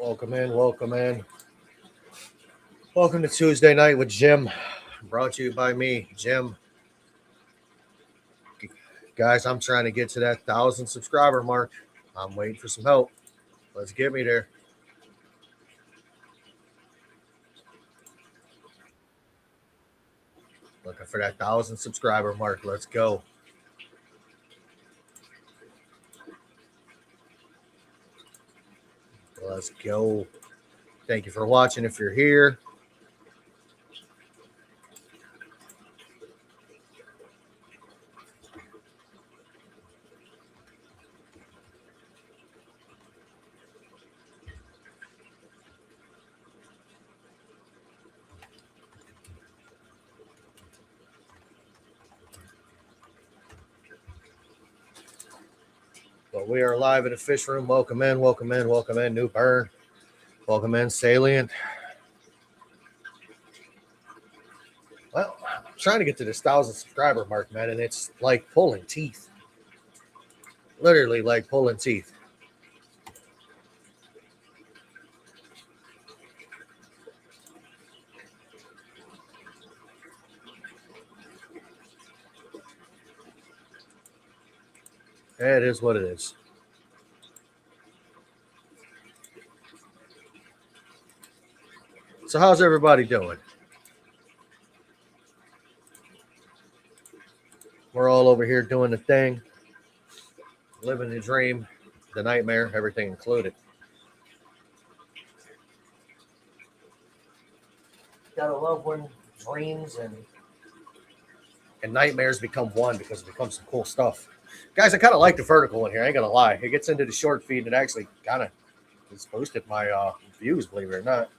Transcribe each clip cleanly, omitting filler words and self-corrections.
Welcome in, welcome in. Welcome to Tuesday Night with Jim. Brought to you by me, Jim. Guys, I'm trying to get to that 1,000 subscriber mark. I'm waiting for some help. Let's get me there. Looking for that 1,000 subscriber mark. Let's go. Let's go. Thank you for watching if you're here. But we are live in the fish room. Welcome in, welcome in, welcome in. New Burn. Welcome in, Salient. Well, I'm trying to get to this 1,000 subscriber mark, man, and it's like pulling teeth. Literally like pulling teeth. It is what it is. So how's everybody doing? We're all over here doing the thing, living the dream, the nightmare, everything included. Gotta love when dreams and nightmares become one because it becomes some cool stuff. Guys, I kind of like the vertical in here. I ain't gonna lie. It gets into the short feed and it actually kind of has boosted my views, believe it or not.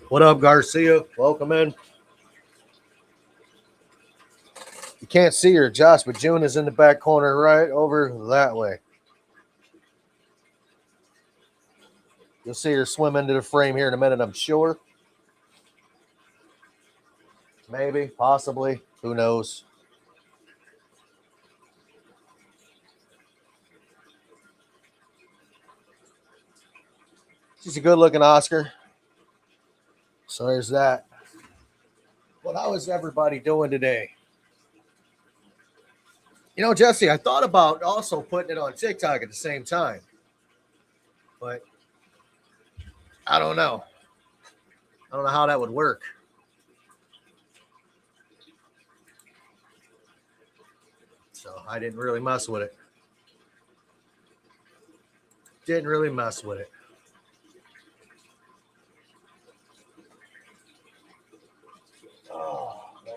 What up, Garcia? Welcome in. You can't see her, Josh, but June is in the back corner right over that way. You'll see her swim into the frame here in a minute, I'm sure. Maybe, possibly. Who knows? She's a good-looking Oscar. So there's that. But how is everybody doing today? You know, Jesse, I thought about also putting it on TikTok at the same time. But I don't know. I don't know how that would work. So I didn't really mess with it. Didn't really mess with it. Oh, man.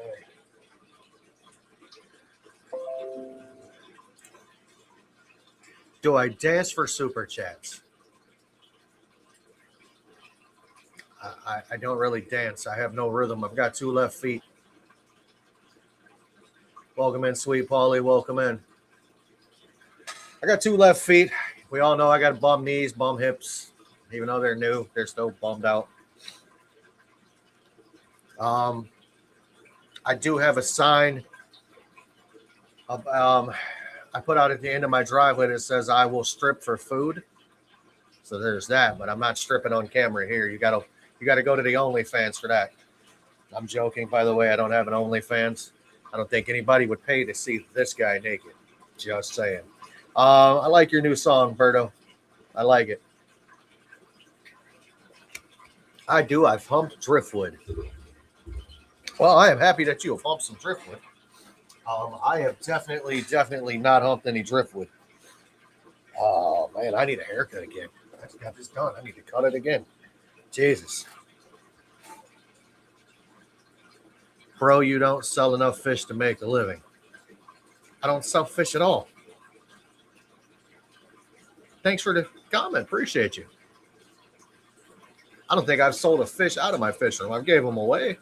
Do I dance for super chats? I don't really dance. I have no rhythm. I've got two left feet. Welcome in, Sweet Polly. Welcome in. I got two left feet. We all know I got bum knees, bum hips. Even though they're new, they're still bummed out. I do have a sign. I put out at the end of my driveway that says I will strip for food. So there's that, but I'm not stripping on camera here. You gotta go to the OnlyFans for that. I'm joking, by the way. I don't have an OnlyFans. I don't think anybody would pay to see this guy naked. Just saying. I like your new song, Berto. I like it. I do. I've humped driftwood. Well, I am happy that you have humped some driftwood. I have definitely not humped any driftwood. Oh, man, I need a haircut again. I just got this done. I need to cut it again. Jesus. Bro, you don't sell enough fish to make a living. I don't sell fish at all. Thanks for the comment. Appreciate you. I don't think I've sold a fish out of my fish room. I gave them away.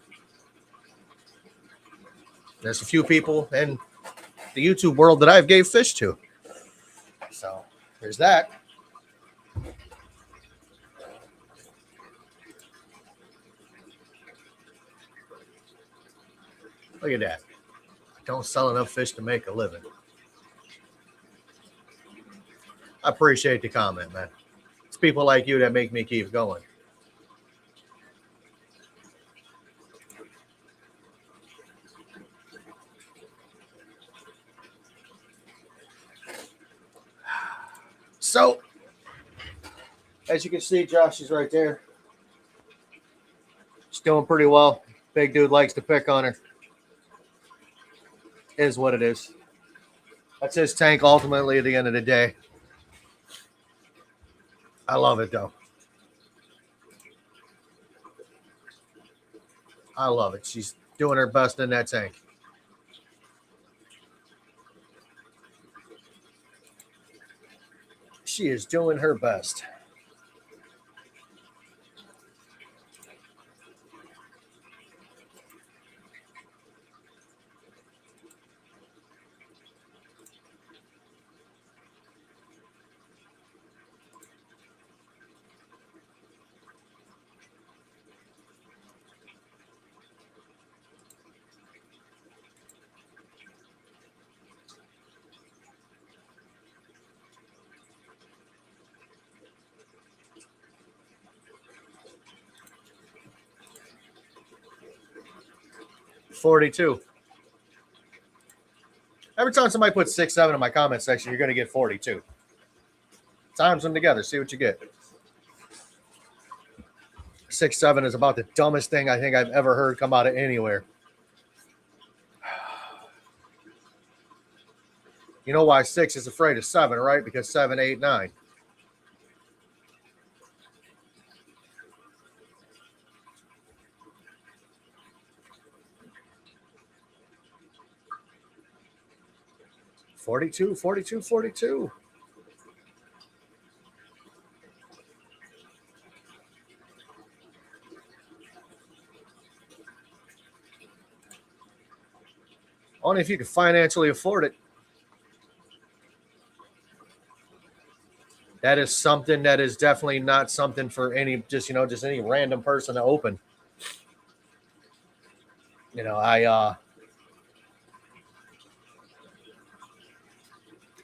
There's a few people in the YouTube world that I've gave fish to. So there's that. Look at that. I don't sell enough fish to make a living. I appreciate the comment, man. It's people like you that make me keep going. So, as you can see, Josh is right there. She's doing pretty well. Big dude likes to pick on her. Is what it is. That's his tank ultimately at the end of the day. I love it though. I love it. She's doing her best in that tank. She is doing her best. $42. Every time somebody puts 6-7 in my comment section, you're going to get 42. Times them together. See what you get. 6-7 is about the dumbest thing I think I've ever heard come out of anywhere. You know why 6 is afraid of 7, right? Because 7, 8, 9. $42, $42, $42. Only if you can financially afford it. That is something that is definitely not something for any just any random person to open.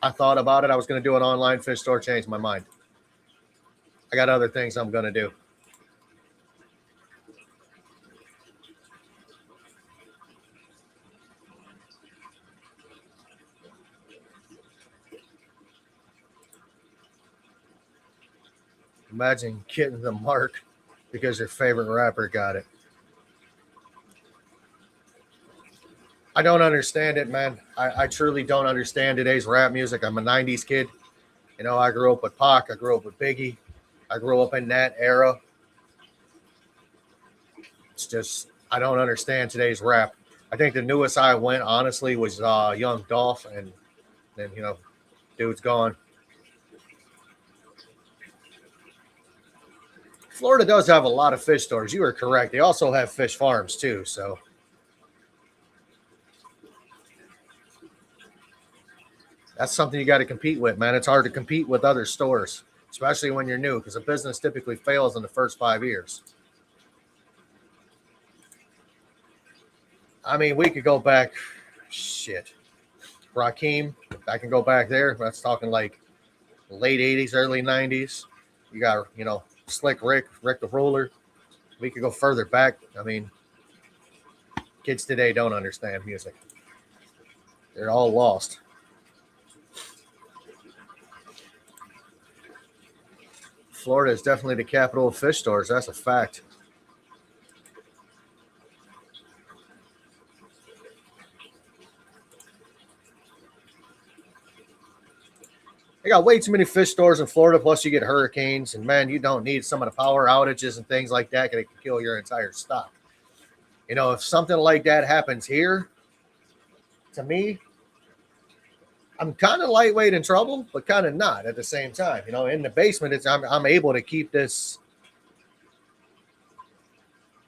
I thought about it. I was going to do an online fish store, changed my mind. I got other things I'm going to do. Imagine getting the mark because your favorite rapper got it. I don't understand it, man. I truly don't understand today's rap music. I'm a 90s kid. I grew up with Pac. I grew up with Biggie. I grew up in that era. It's just, I don't understand today's rap. I think the newest I went, honestly, was Young Dolph. And then, dude's gone. Florida does have a lot of fish stores. You are correct. They also have fish farms, too, so. That's something you got to compete with, man. It's hard to compete with other stores, especially when you're new, because a business typically fails in the first 5 years. I mean, we could go back, Rakim, I can go back there. That's talking like late 80s, early 90s. You got, Slick Rick the Ruler. We could go further back. I mean, kids today don't understand music. They're all lost. Florida is definitely the capital of fish stores. That's a fact. They got way too many fish stores in Florida. Plus, you get hurricanes, and man, you don't need some of the power outages and things like that. It can kill your entire stock. If something like that happens here, to me, I'm kind of lightweight in trouble, but kind of not at the same time. In the basement, I'm able to keep this.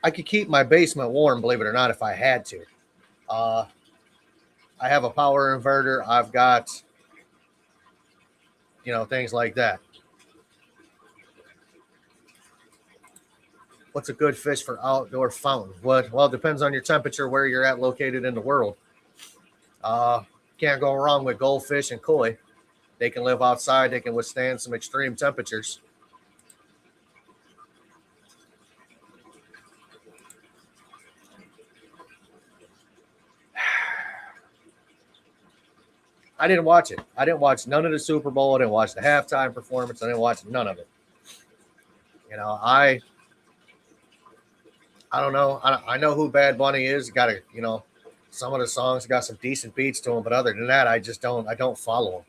I could keep my basement warm, believe it or not, if I had to. I have a power inverter. I've got, things like that. What's a good fish for outdoor fountain? Well, it depends on your temperature, where you're at located in the world. Can't go wrong with goldfish and koi. They can live outside. They can withstand some extreme temperatures. I didn't watch it. I didn't watch none of the Super Bowl. I didn't watch the halftime performance. I didn't watch none of it. You know, I don't know. I know who Bad Bunny is. Got to, you know, some of the songs got some decent beats to them, but other than that, I just don't. I don't follow him.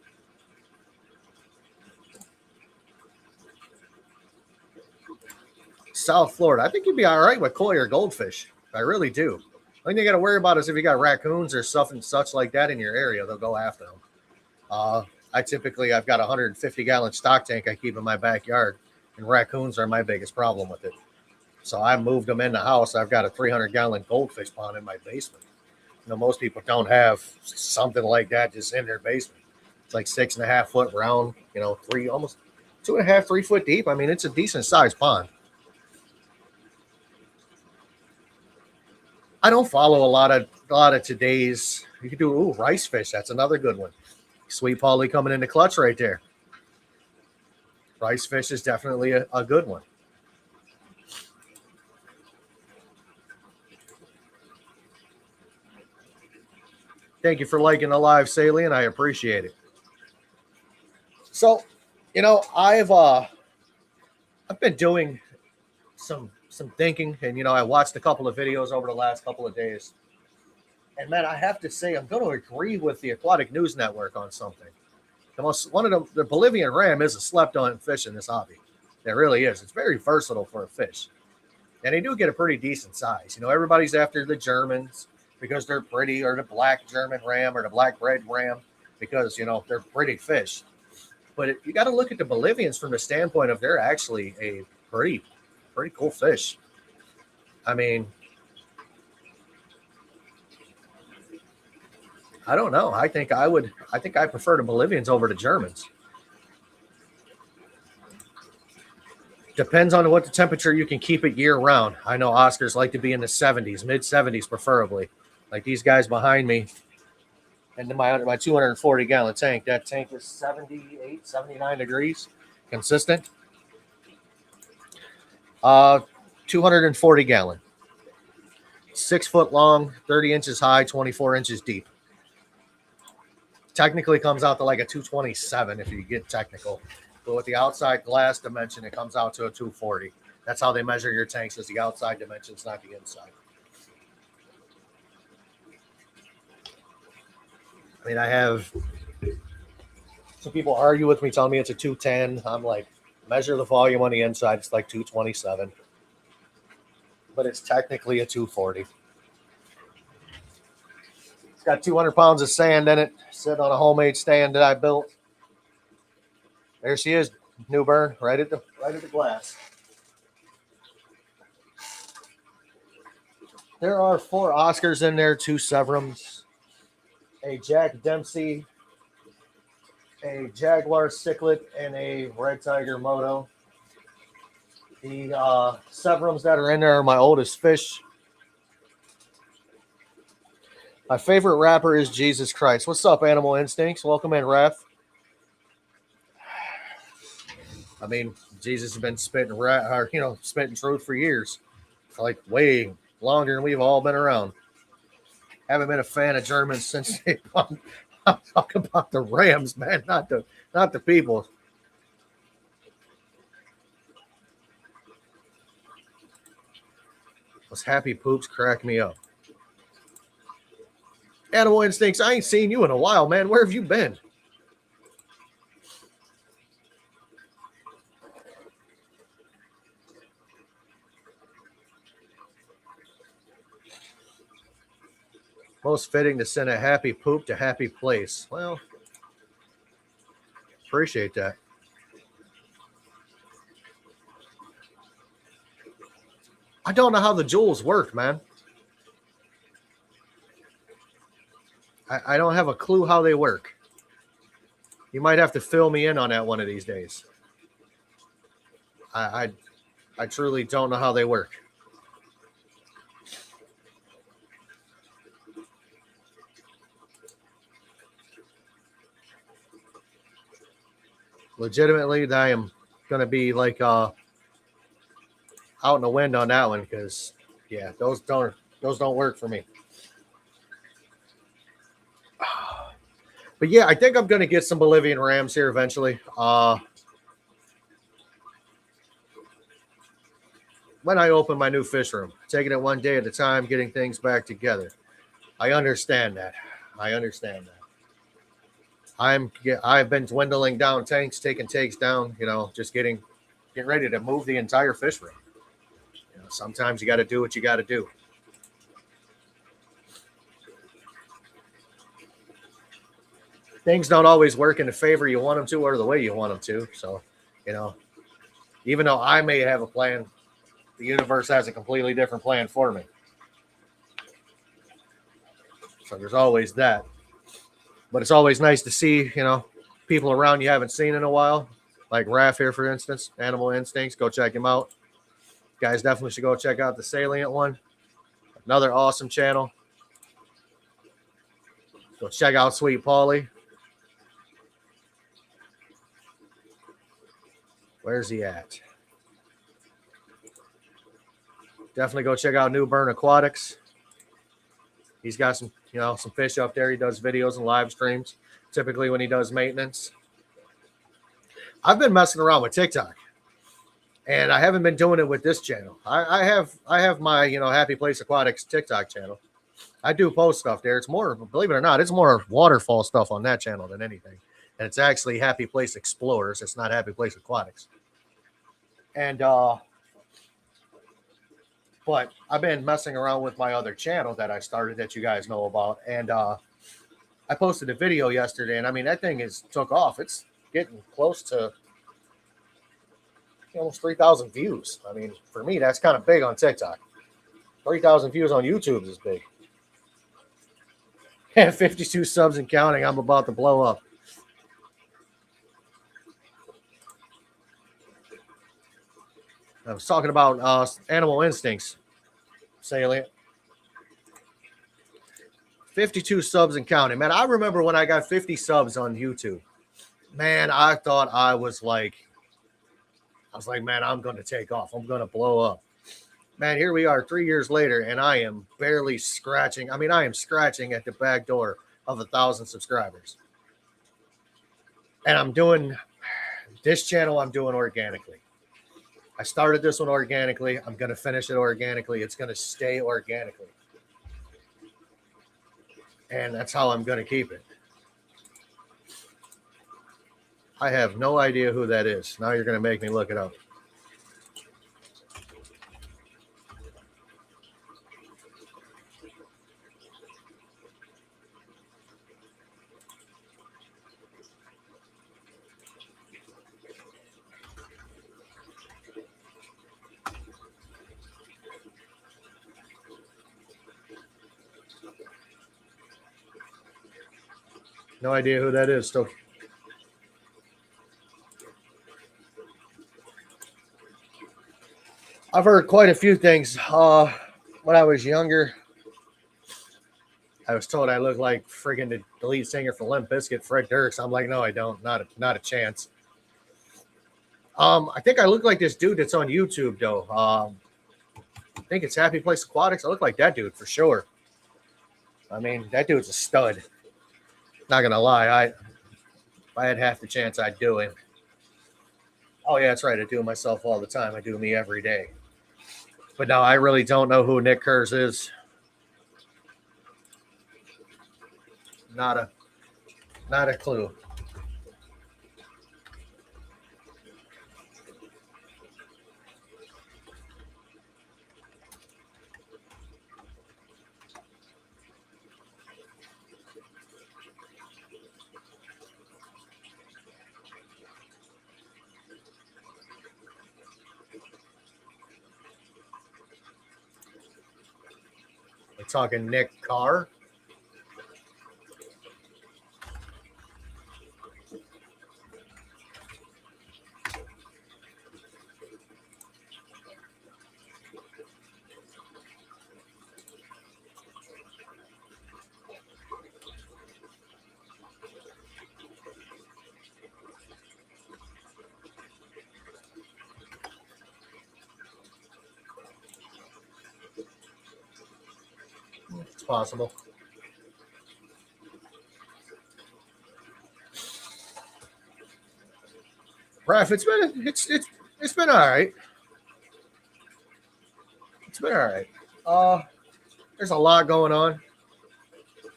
South Florida. I think you'd be all right with koi or goldfish. I really do. The thing you got to worry about is if you got raccoons or stuff and such like that in your area, they'll go after them. I've got a 150-gallon stock tank I keep in my backyard, and raccoons are my biggest problem with it. So I moved them in the house. I've got a 300-gallon goldfish pond in my basement. You know, most people don't have something like that just in their basement. It's like 6.5 foot round, you know, almost 2.5, 3 foot deep. I mean, it's a decent sized pond. I don't follow a lot of today's. You could do rice fish. That's another good one. Sweet Polly coming in the clutch right there. Rice fish is definitely a good one. Thank you for liking the live, Salient. I appreciate it. So, you know, I've been doing some thinking, and you know, I watched a couple of videos over the last couple of days. And man, I have to say, I'm going to agree with the Aquatic News Network on something. The Bolivian ram is a slept-on fish in this hobby. It really is. It's very versatile for a fish, and they do get a pretty decent size. You know, everybody's after the Germans because they're pretty, or the black German ram, or the black red ram because, you know, they're pretty fish. But you got to look at the Bolivians from the standpoint of they're actually a pretty cool fish. I mean, I don't know. I think I prefer the Bolivians over the Germans. Depends on what the temperature you can keep it year round. I know Oscars like to be in the 70s, mid 70s preferably. Like these guys behind me. And my 240-gallon tank, that tank is 78, 79 degrees, consistent. 240-gallon. 6 foot long, 30 inches high, 24 inches deep. Technically comes out to like a 227 if you get technical. But with the outside glass dimension, it comes out to a 240. That's how they measure your tanks, is the outside dimensions, not the inside. I mean, I have some people argue with me, telling me it's a 210. I'm like, measure the volume on the inside. It's like 227. But it's technically a 240. It's got 200 pounds of sand in it, sitting on a homemade stand that I built. There she is, New Bern, right at the glass. There are 4 Oscars in there, 2 Severums, a Jack Dempsey, a Jaguar Cichlid, and a Red Tiger Moto. The Severums that are in there are my oldest fish. My favorite rapper is Jesus Christ. What's up, Animal Instincts? Welcome in, Ref. I mean, Jesus has been spitting truth for years. It's like way longer than we've all been around. Haven't been a fan of Germans since they I'm talking about the Rams, man, not the people. Those happy poops crack me up. Animal Instincts, I ain't seen you in a while, man. Where have you been? Most fitting to send a happy poop to happy place. Well, appreciate that. I don't know how the jewels work, man. I don't have a clue how they work. You might have to fill me in on that one of these days. I truly don't know how they work. Legitimately, I am going to be like out in the wind on that one because, yeah, those don't work for me. But yeah, I think I'm going to get some Bolivian rams here eventually. When I open my new fish room, taking it one day at a time, getting things back together. I understand that. I understand that. I've been dwindling down tanks, taking takes down, just getting ready to move the entire fish room. Sometimes you got to do what you got to do. Things don't always work in the favor you want them to or the way you want them to. So, even though I may have a plan, the universe has a completely different plan for me. So there's always that. But it's always nice to see, people around you haven't seen in a while. Like Raph here, for instance, Animal Instincts. Go check him out. Guys definitely should go check out the Salient one. Another awesome channel. Go check out Sweet Paulie. Where's he at? Definitely go check out New Burn Aquatics. He's got some fish up there. He does videos and live streams, typically when he does maintenance. I've been messing around with TikTok, and I haven't been doing it with this channel. I have my Happy Place Aquatics TikTok channel. I do post stuff there. It's more, believe it or not, it's more waterfall stuff on that channel than anything. And it's actually Happy Place Explorers. It's not Happy Place Aquatics. And but I've been messing around with my other channel that I started that you guys know about. And I posted a video yesterday, and I mean, that thing took off. It's getting close to almost 3,000 views. I mean, for me, that's kind of big on TikTok. 3,000 views on YouTube is big. And 52 subs and counting. I'm about to blow up. I was talking about Animal Instincts. Salient. 52 subs and counting. Man, I remember when I got 50 subs on YouTube. Man, I thought I was like, man, I'm going to take off. I'm going to blow up. Man, here we are 3 years later, and I am barely scratching. I mean, I am scratching at the back door of 1,000 subscribers. And I'm doing this channel, I'm doing organically. I started this one organically. I'm going to finish it organically. It's going to stay organically. And that's how I'm going to keep it. I have no idea who that is. Now you're going to make me look it up. No idea who that is. Still. I've heard quite a few things. When I was younger, I was told I looked like friggin' the lead singer for Limp Bizkit, Fred Durst. I'm like, no, I don't. Not a chance. I think I look like this dude that's on YouTube, though. I think it's Happy Place Aquatics. I look like that dude for sure. I mean, that dude's a stud. Not gonna lie, if I had half the chance, I'd do him. Oh yeah, that's right. I do it myself all the time. I do me every day. But no, I really don't know who Nick Kurz is. Not a clue. We're talking Nick Carr. possible. Raph, it's been all right. It's been all right. There's a lot going on,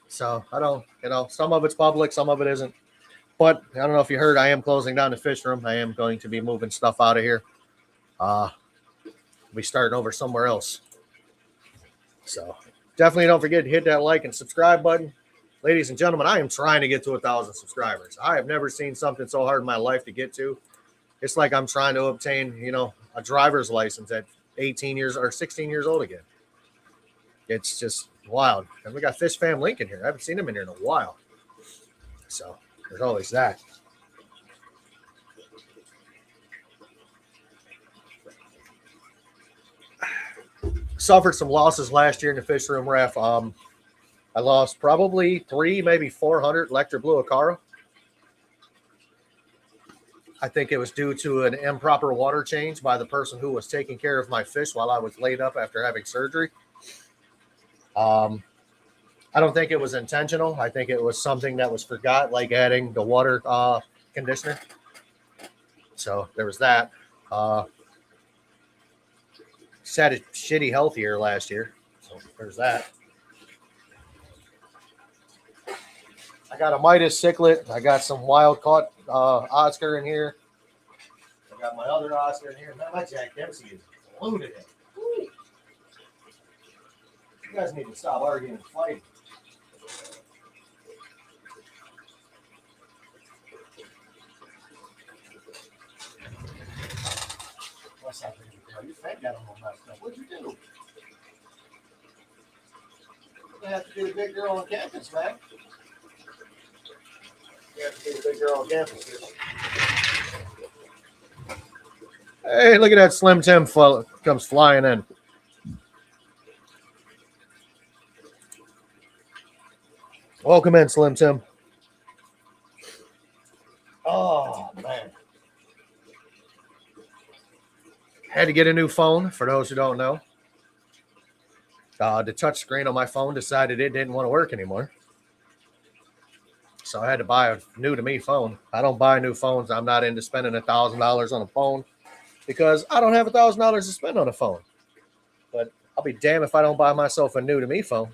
so I don't, some of it's public, some of it isn't. But I don't know if you heard, I am closing down the fish room. I am going to be moving stuff out of here. Be starting over somewhere else. So definitely don't forget to hit that like and subscribe button. Ladies and gentlemen, I am trying to get to 1,000 subscribers. I have never seen something so hard in my life to get to. It's like I'm trying to obtain, a driver's license at 18 years or 16 years old again. It's just wild. And we got Fish Fam Lincoln here. I haven't seen him in here in a while. So there's always that. Suffered some losses last year in the fish room, Ref. I lost probably 300, maybe 400 Lecter Blue Acara. I think it was due to an improper water change by the person who was taking care of my fish while I was laid up after having surgery. I don't think it was intentional. I think it was something that was forgot, like adding the water conditioner. So there was that. Just had a shitty health year last year. So there's that. I got a Midas cichlid. I got some wild caught Oscar in here. I got my other Oscar in here. Man, my Jack Dempsey is loaded. You guys need to stop arguing and fighting. What's happening? Your fat got all messed up. What'd you do? You have to be the big girl on campus, man. You have to be the big girl on campus. Hey, look at that Slim Tim comes flying in. Welcome in, Slim Tim. Oh, man. Had to get a new phone, for those who don't know. The touch screen on my phone decided it didn't want to work anymore. So I had to buy a new-to-me phone. I don't buy new phones. I'm not into spending $1,000 on a phone because I don't have $1,000 to spend on a phone. But I'll be damned if I don't buy myself a new-to-me phone.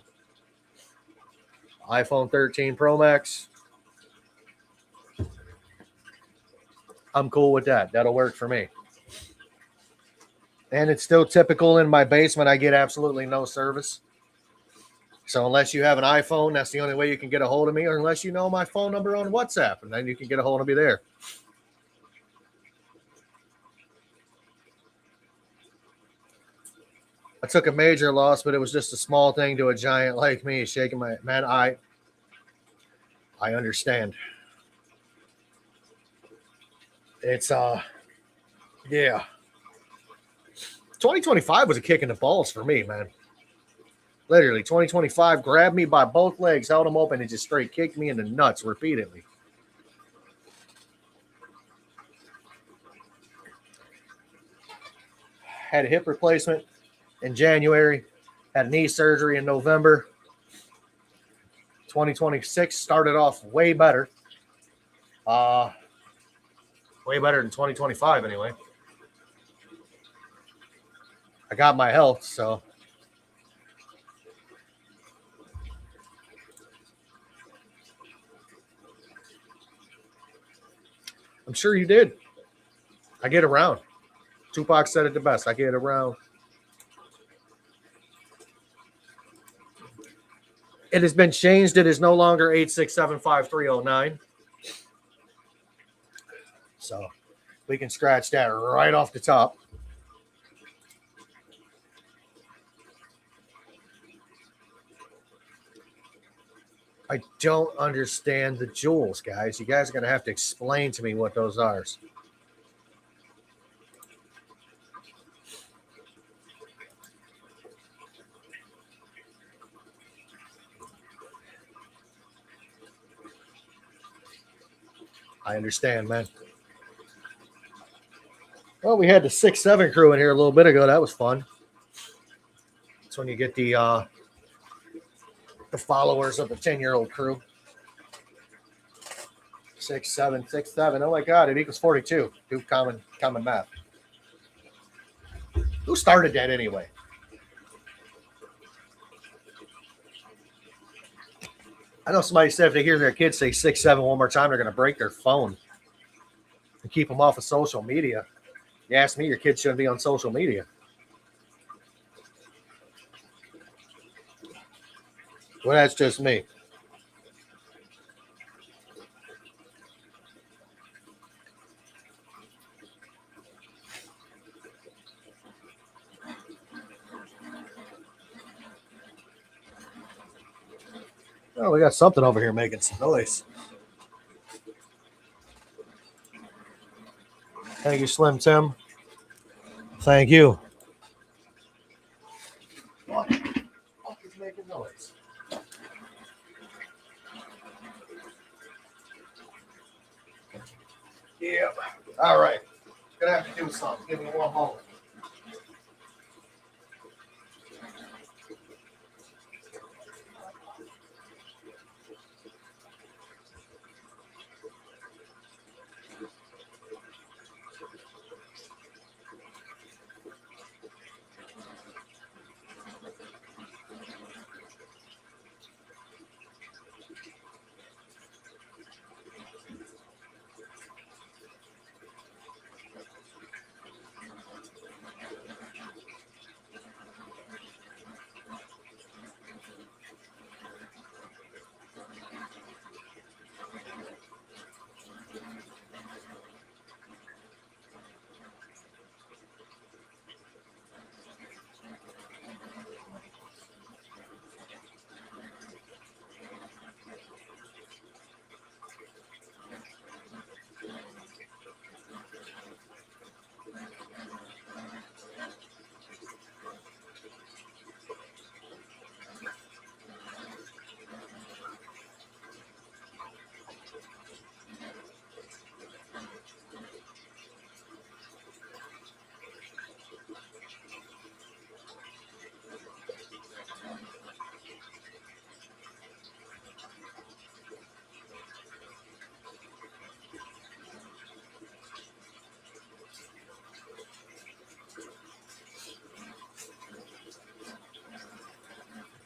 iPhone 13 Pro Max. I'm cool with that. That'll work for me. And it's still typical in my basement. I get absolutely no service. So unless you have an iPhone, that's the only way you can get a hold of me, or unless you know my phone number on WhatsApp, and then you can get a hold of me there. I took a major loss, but it was just a small thing to a giant like me. Shaking my man, I understand. It's yeah. 2025 was a kick in the balls for me, man. Literally, 2025 grabbed me by both legs, held them open, and just straight kicked me in the nuts repeatedly. Had a hip replacement in January. Had knee surgery in November. 2026 started off way better. Way better than 2025 anyway. I got my health, so. I'm sure you did. I get around. Tupac said it the best. I get around. It has been changed. It is no longer 8675309. So we can scratch that right off the top. I don't understand the jewels, guys. You guys are going to have to explain to me what those are. I understand, man. Well, we had the 6-7 crew in here a little bit ago. That was fun. That's when you get the the followers of the 10-year-old crew. 6, 7, 6, 7. Oh my God, it equals 42. Do common math. Who started that anyway? I know somebody said if they hear their kids say 6, 7 one more time, they're going to break their phone and keep them off of social media. You ask me, your kids shouldn't be on social media. Well, that's just me. Oh, we got something over here making some noise. Thank you, Slim Tim. Thank you. What is making noise? Yeah. All right. Gonna have to do something. Give me one moment.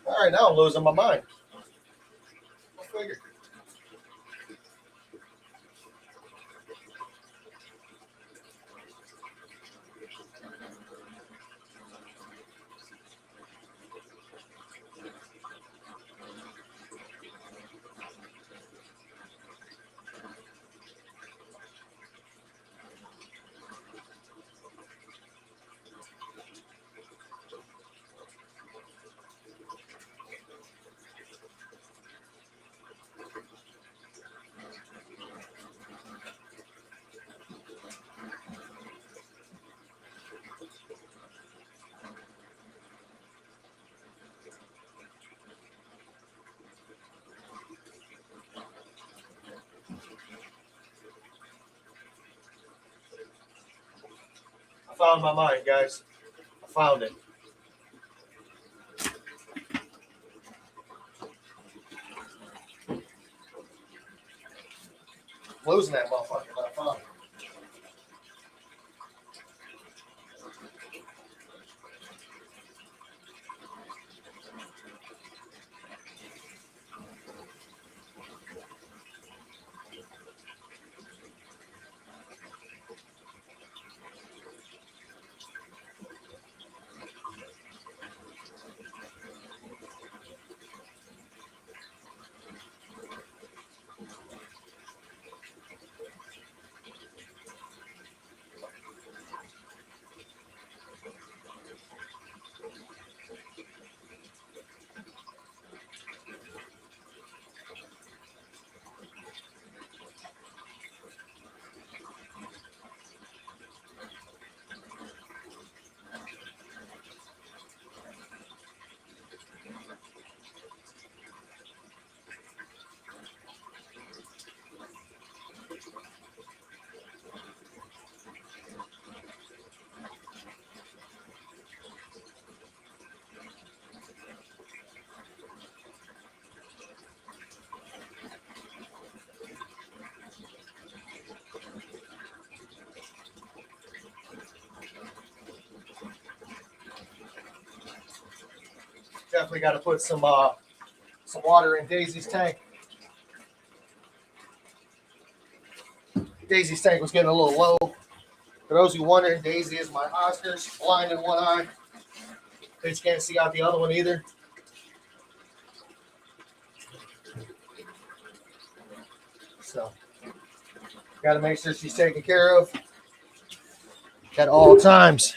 All right, now I'm losing my mind. Go figure. I found my mind, guys. I found it. Losing that motherfucker, but I found it. Definitely got to put some water in Daisy's tank. Daisy's tank was getting a little low. For those who wondering, Daisy is my Oscars, blind in one eye. Bitch can't see out the other one either. So, got to make sure she's taken care of at all times.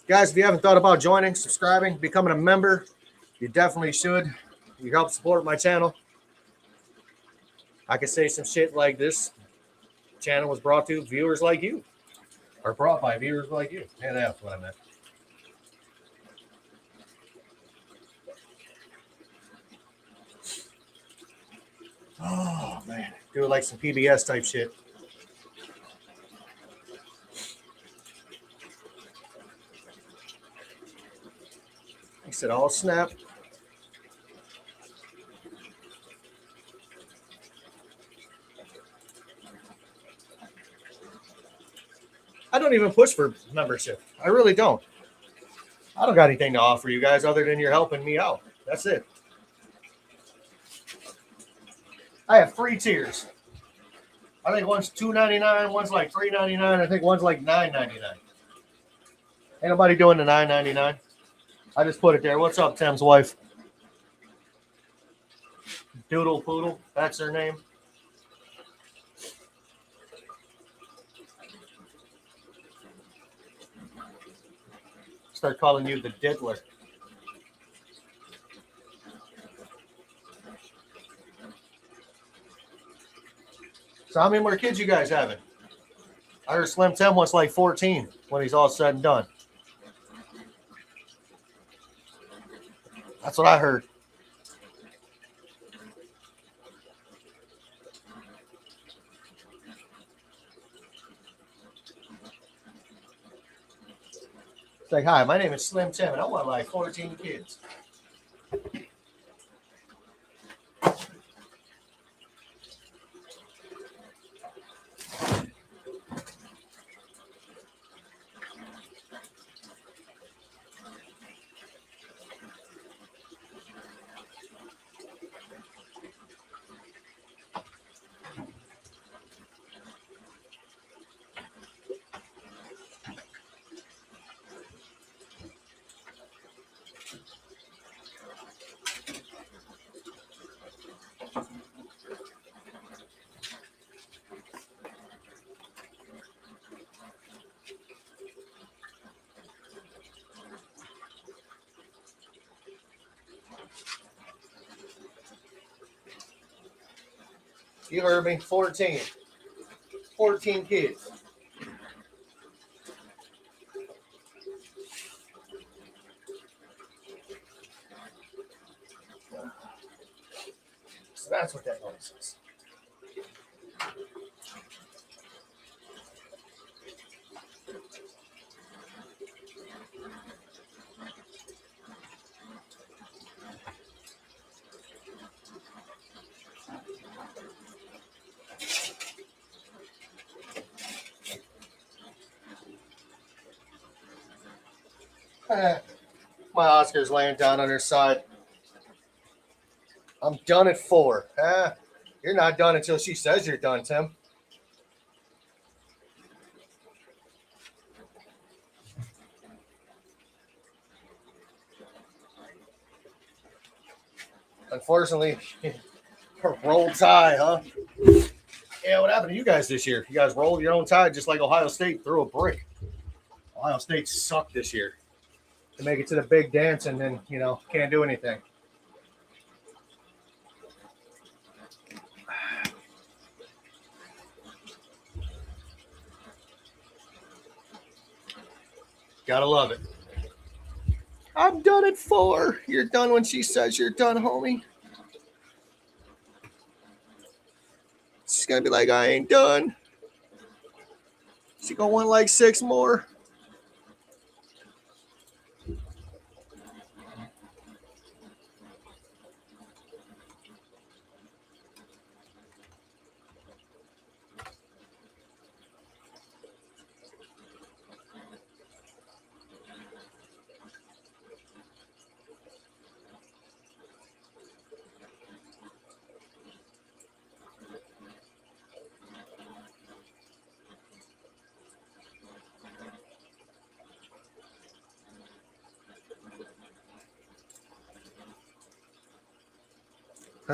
Guys, if you haven't thought about joining, subscribing, becoming a member, you definitely should. You help support my channel. I can say some shit like this channel was brought to viewers like you. Or brought by viewers like you. Yeah, that's what I meant. Oh, man. Do like some PBS type shit. He said, all snap. I don't even push for membership. I really don't. I don't got anything to offer you guys other than you're helping me out. That's it. I have 3 tiers. I think one's $2.99, one's like $3.99. I think one's like $9.99. Ain't nobody doing the $9.99. I just put it there. What's up, Tim's wife? Doodle Poodle. That's her name. Start calling you the diddler. So how many more kids you guys having? I heard Slim Tim wants like 14 when he's all said and done. That's what I heard. It's like, hi, my name is Slim Tim, and I want like 14 kids. You heard me, 14. 14 kids. So that's what that noise is. My Oscar's laying down on her side. I'm done at 4. You're not done until she says you're done, Tim. Unfortunately, roll tide, huh? Yeah, what happened to you guys this year? You guys rolled your own tide just like Ohio State threw a brick. Ohio State sucked this year. To make it to the big dance and then, can't do anything. Gotta love it. I'm done at 4. You're done when she says you're done, homie. She's gonna be like, I ain't done. She gonna want like 6 more.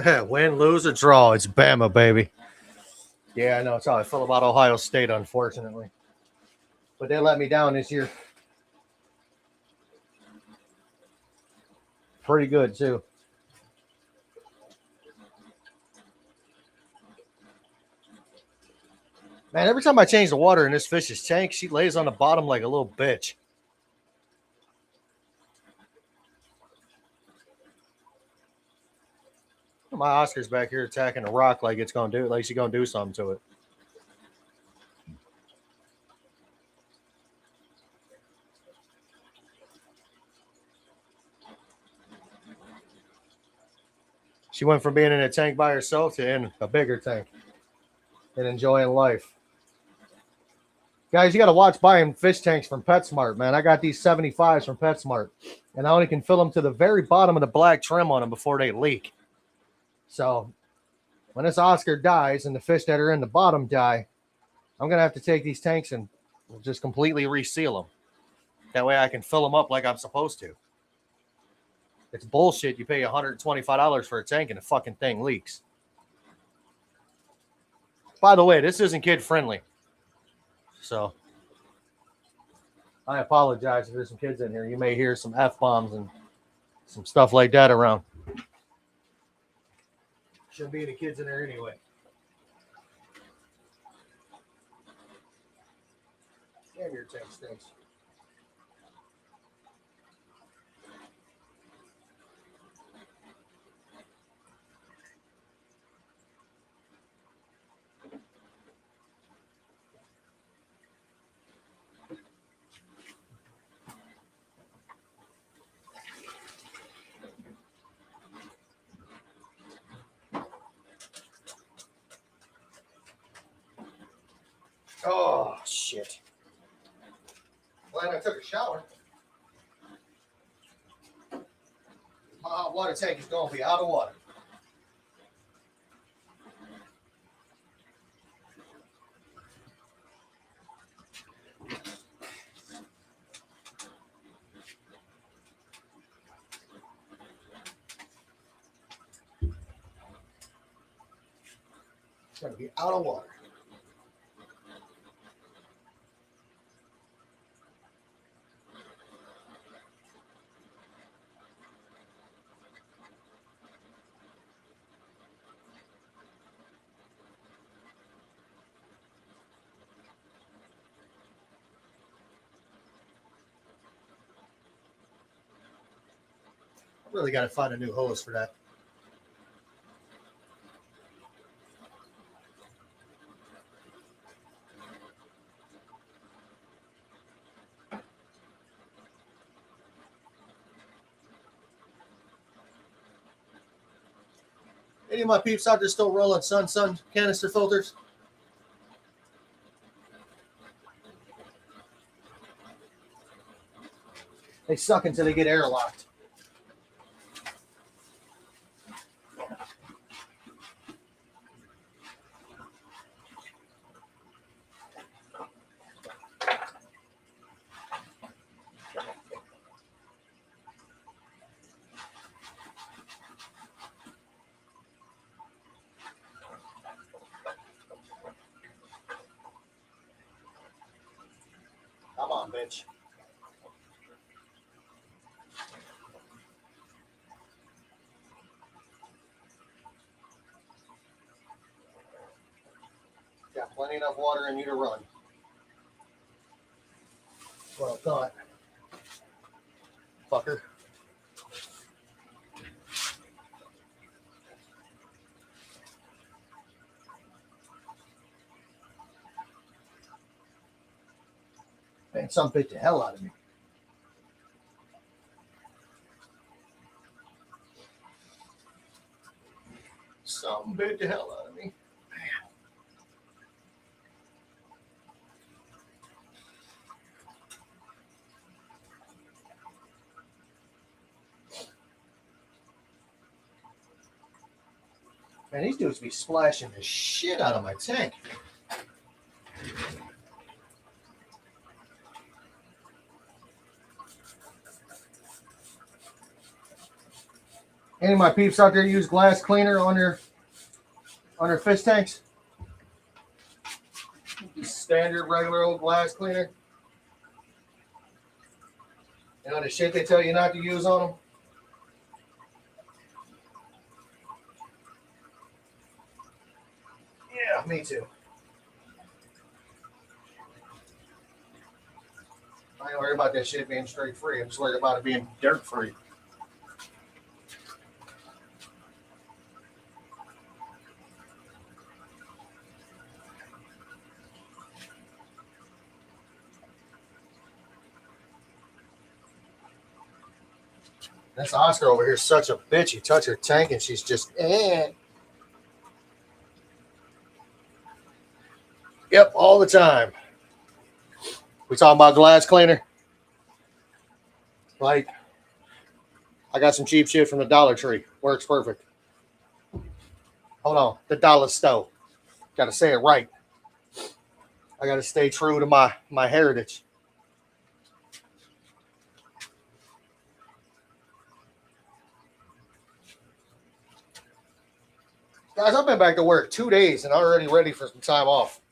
Win, lose, or draw. It's Bama, baby. Yeah, I know. It's how I feel about Ohio State, unfortunately. But they let me down this year. Pretty good, too. Man, every time I change the water in this fish's tank, she lays on the bottom like a little bitch. My Oscar's back here attacking a rock like it's gonna do, like she's gonna do something to it. She went from being in a tank by herself to in a bigger tank and enjoying life. Guys, you got to watch buying fish tanks from PetSmart, man. I got these 75s from PetSmart, and I only can fill them to the very bottom of the black trim on them before they leak. So when this Oscar dies and the fish that are in the bottom die, I'm going to have to take these tanks and just completely reseal them. That way I can fill them up like I'm supposed to. It's bullshit. You pay $125 for a tank and the fucking thing leaks. By the way, this isn't kid friendly. So I apologize if there's some kids in here. You may hear some F-bombs and some stuff like that around. Shouldn't be any kids in there anyway. Damn, your tank stinks. Oh, shit. Glad I took a shower. My hot water tank is going to be out of water. It's going to be out of water. Really got to find a new hose for that. Any of my peeps out there still rolling Sun canister filters? They suck until they get airlocked. Come on, bitch. Got plenty enough water in you to run. That's what I thought. Fucker. Man, some bit the hell out of me. Some bit the hell out of me. Man, these dudes be splashing the shit out of my tank. Any of my peeps out there use glass cleaner on their fish tanks? Just standard, regular old glass cleaner. You know the shit they tell you not to use on them? Yeah, me too. I ain't worried about that shit being straight free. I'm just worried about it being dirt free. This Oscar over here is such a bitch. You touch her tank and she's just, Yep, all the time. We talking about glass cleaner? Like, I got some cheap shit from the Dollar Tree. Works perfect. Hold on. The Dollar Store. Got to say it right. I got to stay true to my heritage. Guys, I've been back to work 2 days and already ready for some time off.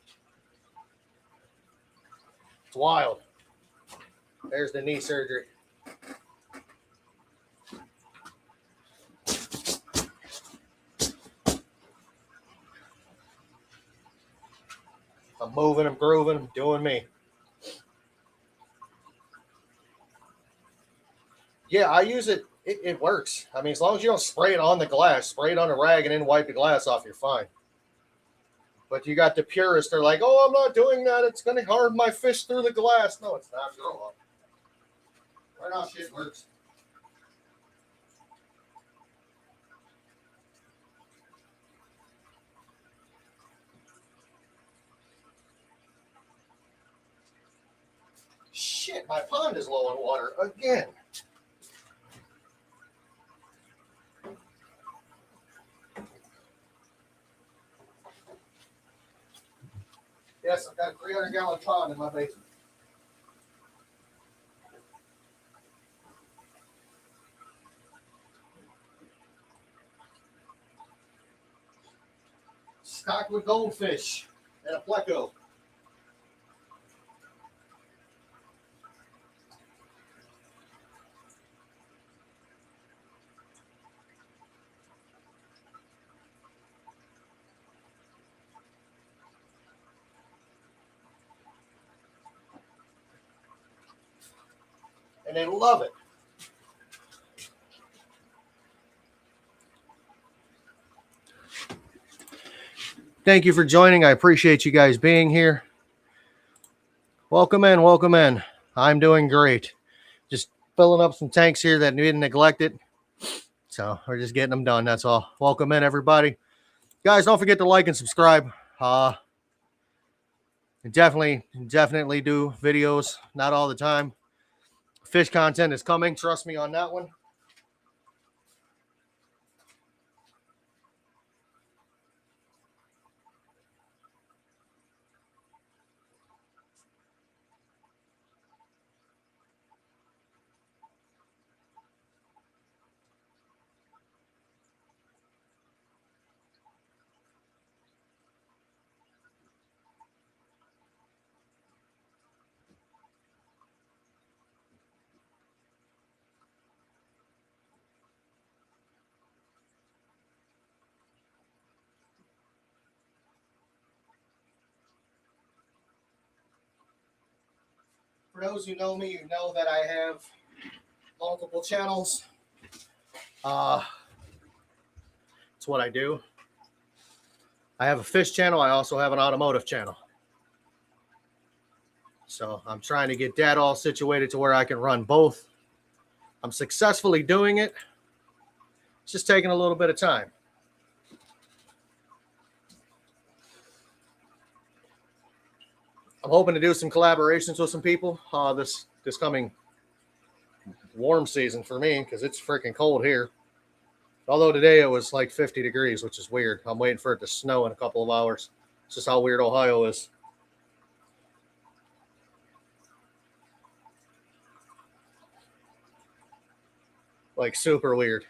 It's wild. There's the knee surgery. I'm moving, I'm grooving, I'm doing me. Yeah, I use it. It works. I mean, as long as you don't spray it on the glass, spray it on a rag and then wipe the glass off, you're fine. But you got the purists, they're like, oh, I'm not doing that. It's going to harm my fish through the glass. No, it's not. You're wrong. Right now, shit works. Shit, my pond is low on water again. Yes, I've got a 300-gallon pond in my basement. Stocked with goldfish and a pleco. And they love it. Thank you for joining. I appreciate you guys being here. Welcome in, welcome in. I'm doing great. Just filling up some tanks here that need neglected. So we're just getting them done. That's all. Welcome in, everybody. Guys, don't forget to like and subscribe. Definitely do videos. Not all the time. Fish content is coming. Trust me on that one. For those who know me, you know that I have multiple channels. It's what I do. I have a fish channel. I also have an automotive channel. So I'm trying to get that all situated to where I can run both. I'm successfully doing it. It's just taking a little bit of time. I'm hoping to do some collaborations with some people this coming warm season for me because it's freaking cold here. Although today it was like 50 degrees, which is weird. I'm waiting for it to snow in a couple of hours. It's just how weird Ohio is. Like super weird.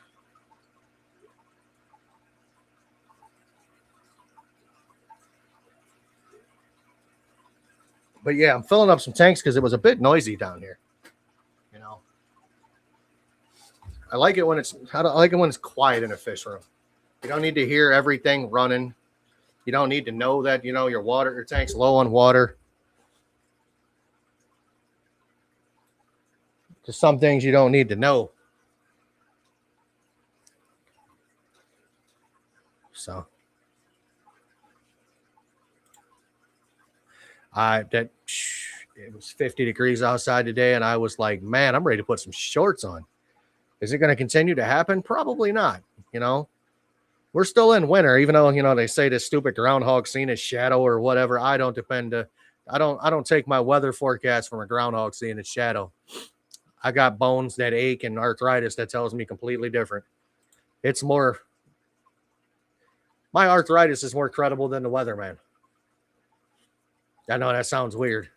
But yeah, I'm filling up some tanks because it was a bit noisy down here. You know, I like it when it's quiet in a fish room. You don't need to hear everything running. You don't need to know that your tank's low on water. Just some things you don't need to know. So it was 50 degrees outside today, and I was like, man, I'm ready to put some shorts on. Is it going to continue to happen? Probably not. We're still in winter, even though they say this stupid groundhog seen its shadow or whatever. I don't take my weather forecast from a groundhog seeing its shadow. I got bones that ache and arthritis that tells me completely different. It's more, my arthritis is more credible than the weatherman. I know that sounds weird.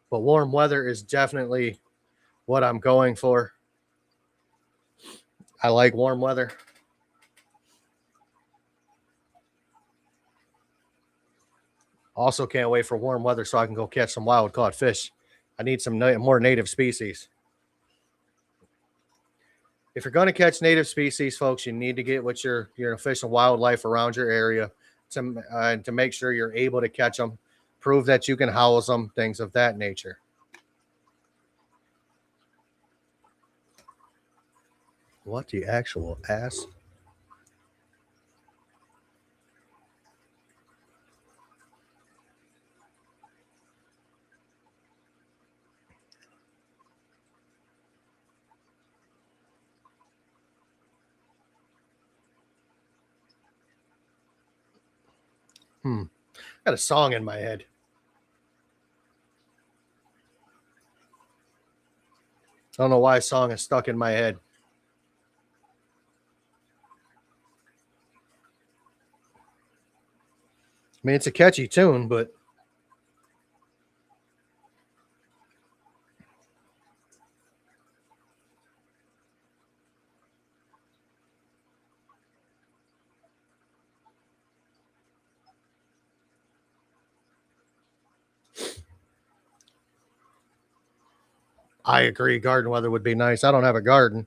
But warm weather is definitely what I'm going for. I like warm weather. Also can't wait for warm weather so I can go catch some wild caught fish. I need some more native species. If you're going to catch native species, folks, you need to get with your fish and wildlife around your area to make sure you're able to catch them, prove that you can house them, things of that nature. What the actual ass? Got a song in my head. I don't know why a song is stuck in my head. I mean, it's a catchy tune, but I agree. Garden weather would be nice. I don't have a garden.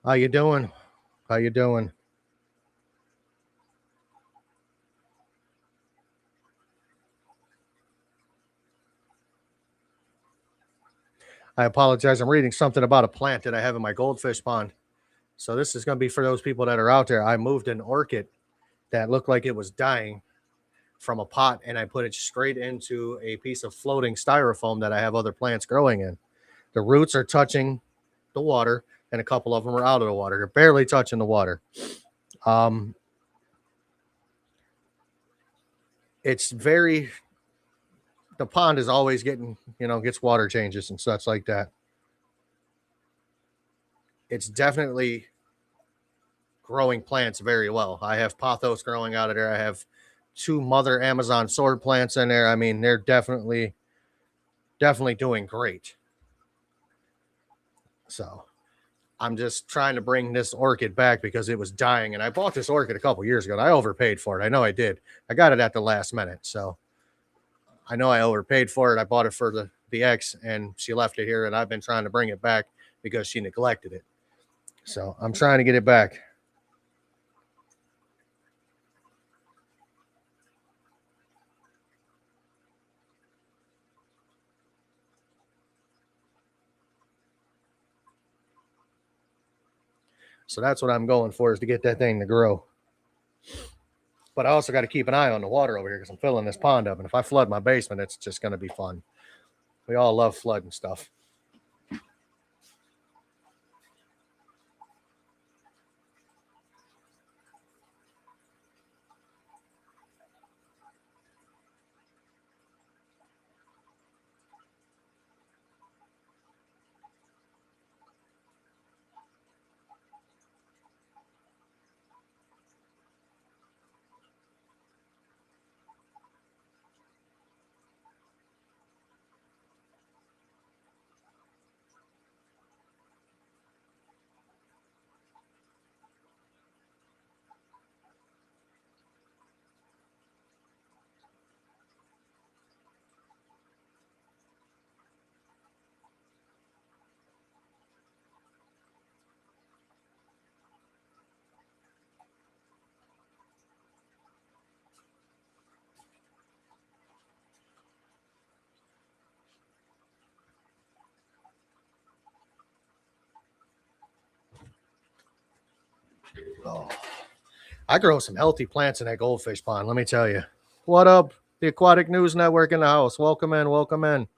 How you doing? How you doing? I apologize. I'm reading something about a plant that I have in my goldfish pond. So this is going to be for those people that are out there. I moved an orchid that looked like it was dying from a pot, and I put it straight into a piece of floating styrofoam that I have other plants growing in. The roots are touching the water, and a couple of them are out of the water. They're barely touching the water. It's very, the pond is always gets water changes and such like that. It's definitely growing plants very well. I have pothos growing out of there. I have 2 mother Amazon sword plants in there. I mean, they're definitely doing great. So I'm just trying to bring this orchid back because it was dying. And I bought this orchid a couple years ago and I overpaid for it. I know I did. I got it at the last minute. So I know I overpaid for it. I bought it for the ex and she left it here and I've been trying to bring it back because she neglected it. So I'm trying to get it back. So that's what I'm going for, is to get that thing to grow. But I also got to keep an eye on the water over here because I'm filling this pond up. And if I flood my basement, it's just going to be fun. We all love flooding stuff. Oh, I grow some healthy plants in that goldfish pond, let me tell you. What up, the Aquatic News Network in the house? Welcome in, welcome in.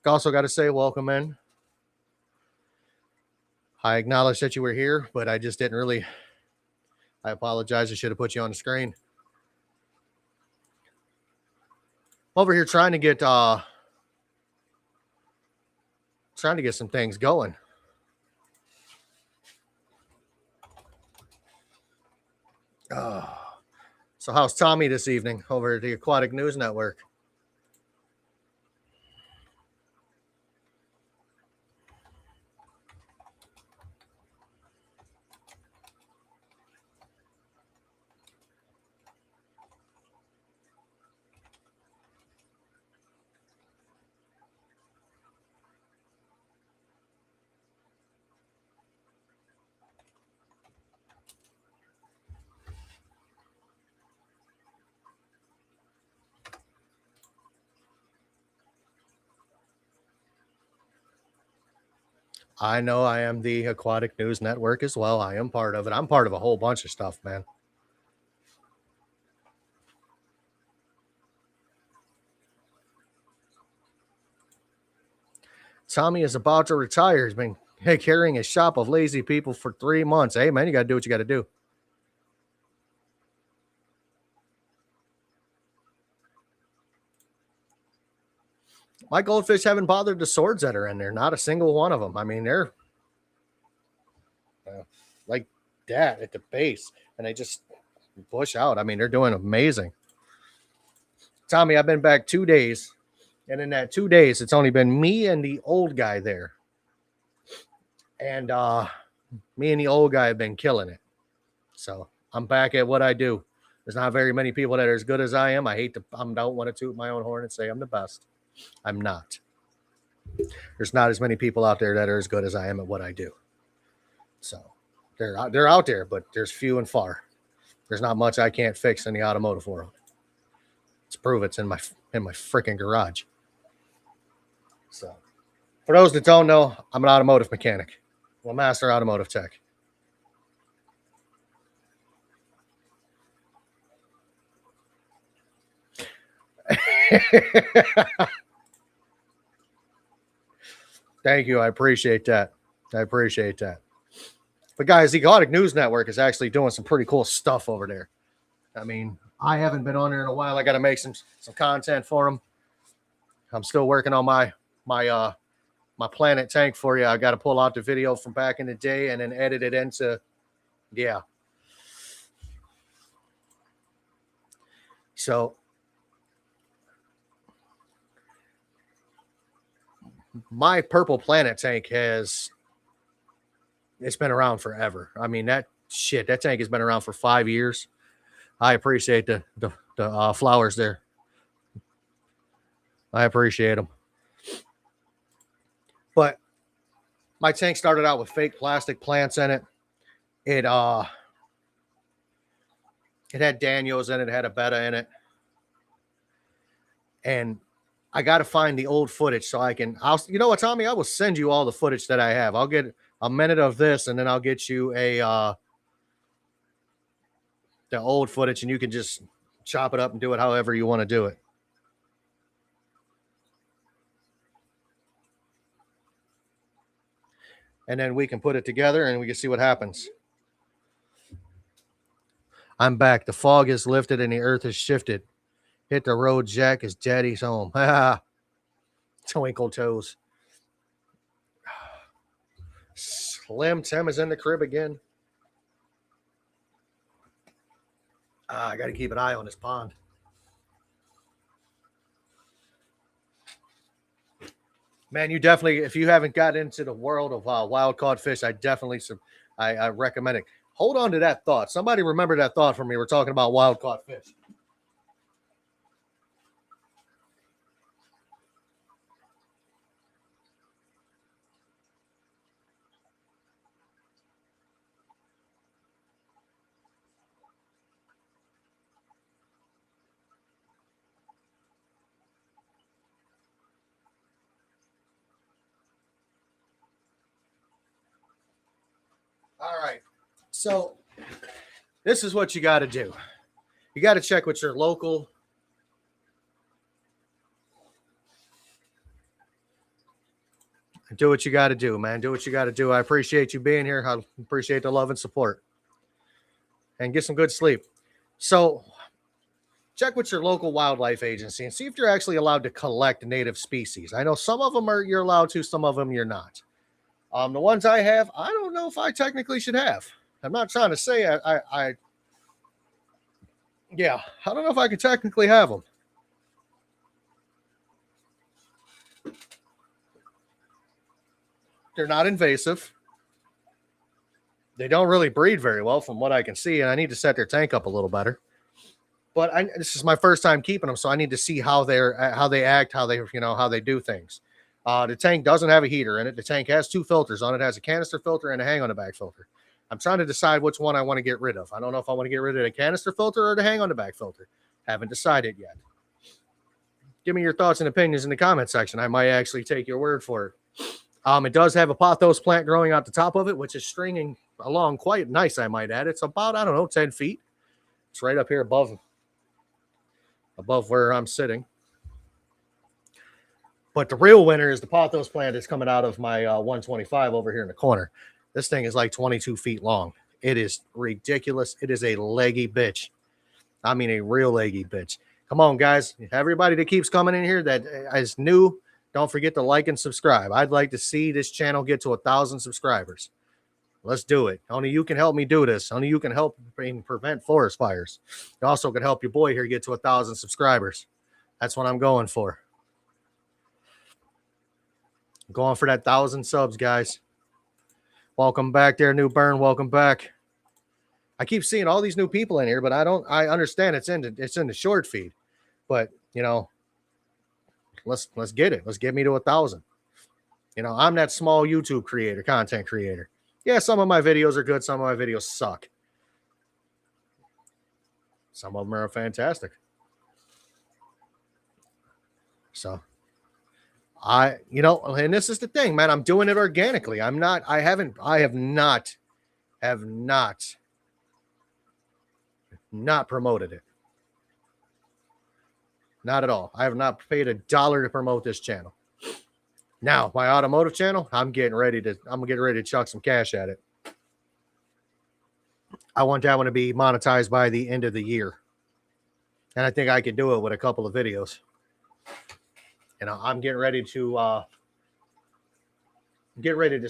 Also got to say welcome in. I acknowledge that you were here, but I just didn't really. I apologize. I should have put you on the screen. Over here trying to get some things going. So how's Tommy this evening over at the Aquatic News Network? I know I am the Aquatic News Network as well. I am part of it. I'm part of a whole bunch of stuff, man. Tommy is about to retire. He's been carrying a shop of lazy people for 3 months. Hey, man, you got to do what you got to do. My goldfish haven't bothered the swords that are in there. Not a single one of them. I mean, they're like that at the base, and they just push out. I mean, they're doing amazing. Tommy, I've been back 2 days, and in that 2 days, it's only been me and the old guy there. And me and the old guy have been killing it. So I'm back at what I do. There's not very many people that are as good as I am. I don't want to toot my own horn and say I'm the best. I'm not. There's not as many people out there that are as good as I am at what I do. So they're out there, but there's few and far. There's not much I can't fix in the automotive world. Let's prove it's in my freaking garage. So for those that don't know, I'm an automotive mechanic. I'm a master automotive tech. Thank you. I appreciate that. But guys, the Aquatic News Network is actually doing some pretty cool stuff over there. I mean, I haven't been on there in a while. I got to make some content for them. I'm still working on my Planet Tank for you. I got to pull out the video from back in the day and then edit it into, yeah. So my Purple Planet Tank it's been around forever. I mean, that tank has been around for 5 years. I appreciate the flowers there. I appreciate them. But my tank started out with fake plastic plants in it. It had Daniels in it. It had a Betta in it. And I got to find the old footage so I can, you know what, Tommy, I will send you all the footage that I have. I'll get a minute of this, and then I'll get you a the old footage, and you can just chop it up and do it however you want to do it. And then we can put it together and we can see what happens. I'm back. The fog is lifted and the earth has shifted. Hit the road, Jack, as Daddy's home. Twinkle toes. Slim Tim is in the crib again. I got to keep an eye on this pond. Man, you definitely, if you haven't got into the world of wild caught fish, I recommend it. Hold on to that thought. Somebody remember that thought from me. We're talking about wild caught fish. All right. So this is what you got to do. You got to check with your local. Do what you got to do, man. Do what you got to do. I appreciate you being here. I appreciate the love and support. And get some good sleep. So check with your local wildlife agency and see if you're actually allowed to collect native species. I know some of them you're allowed to, some of them you're not. The ones I have, I don't know if I technically should have. I'm not trying to say I don't know if I could technically have them. They're not invasive. They don't really breed very well from what I can see, and I need to set their tank up a little better. But this is my first time keeping them, so I need to see how they act, how they do things. The tank doesn't have a heater in it. The tank has 2 filters on it. It has a canister filter and a hang on the back filter. I'm trying to decide which one I want to get rid of. I don't know if I want to get rid of the canister filter or the hang on the back filter. Haven't decided yet. Give me your thoughts and opinions in the comment section. I might actually take your word for it. It does have a pothos plant growing out the top of it, which is stringing along quite nice, I might add. It's about, 10 feet. It's right up here above where I'm sitting. But the real winner is the pothos plant that's coming out of my 125 over here in the corner. This thing is like 22 feet long. It is ridiculous. It is a leggy bitch. I mean, a real leggy bitch. Come on, guys. Everybody that keeps coming in here that is new, don't forget to like and subscribe. I'd like to see this channel get to 1,000 subscribers. Let's do it. Only you can help me do this. Only you can help prevent forest fires. You also can help your boy here get to 1,000 subscribers. That's what I'm going for. I'm going for that 1,000 subs, guys. Welcome back there, New Burn. Welcome back. I keep seeing all these new people in here, but I understand it's in the short feed. But let's get it. Let's get me to 1,000. I'm that small YouTube content creator. Yeah, some of my videos are good. Some of my videos suck. Some of them are fantastic. So and this is the thing, man. I'm doing it organically. I have not promoted it. Not at all. I have not paid $1 to promote this channel. Now, my automotive channel, I'm getting ready to chuck some cash at it. I want that one to be monetized by the end of the year. And I think I can do it with a couple of videos. I'm getting ready to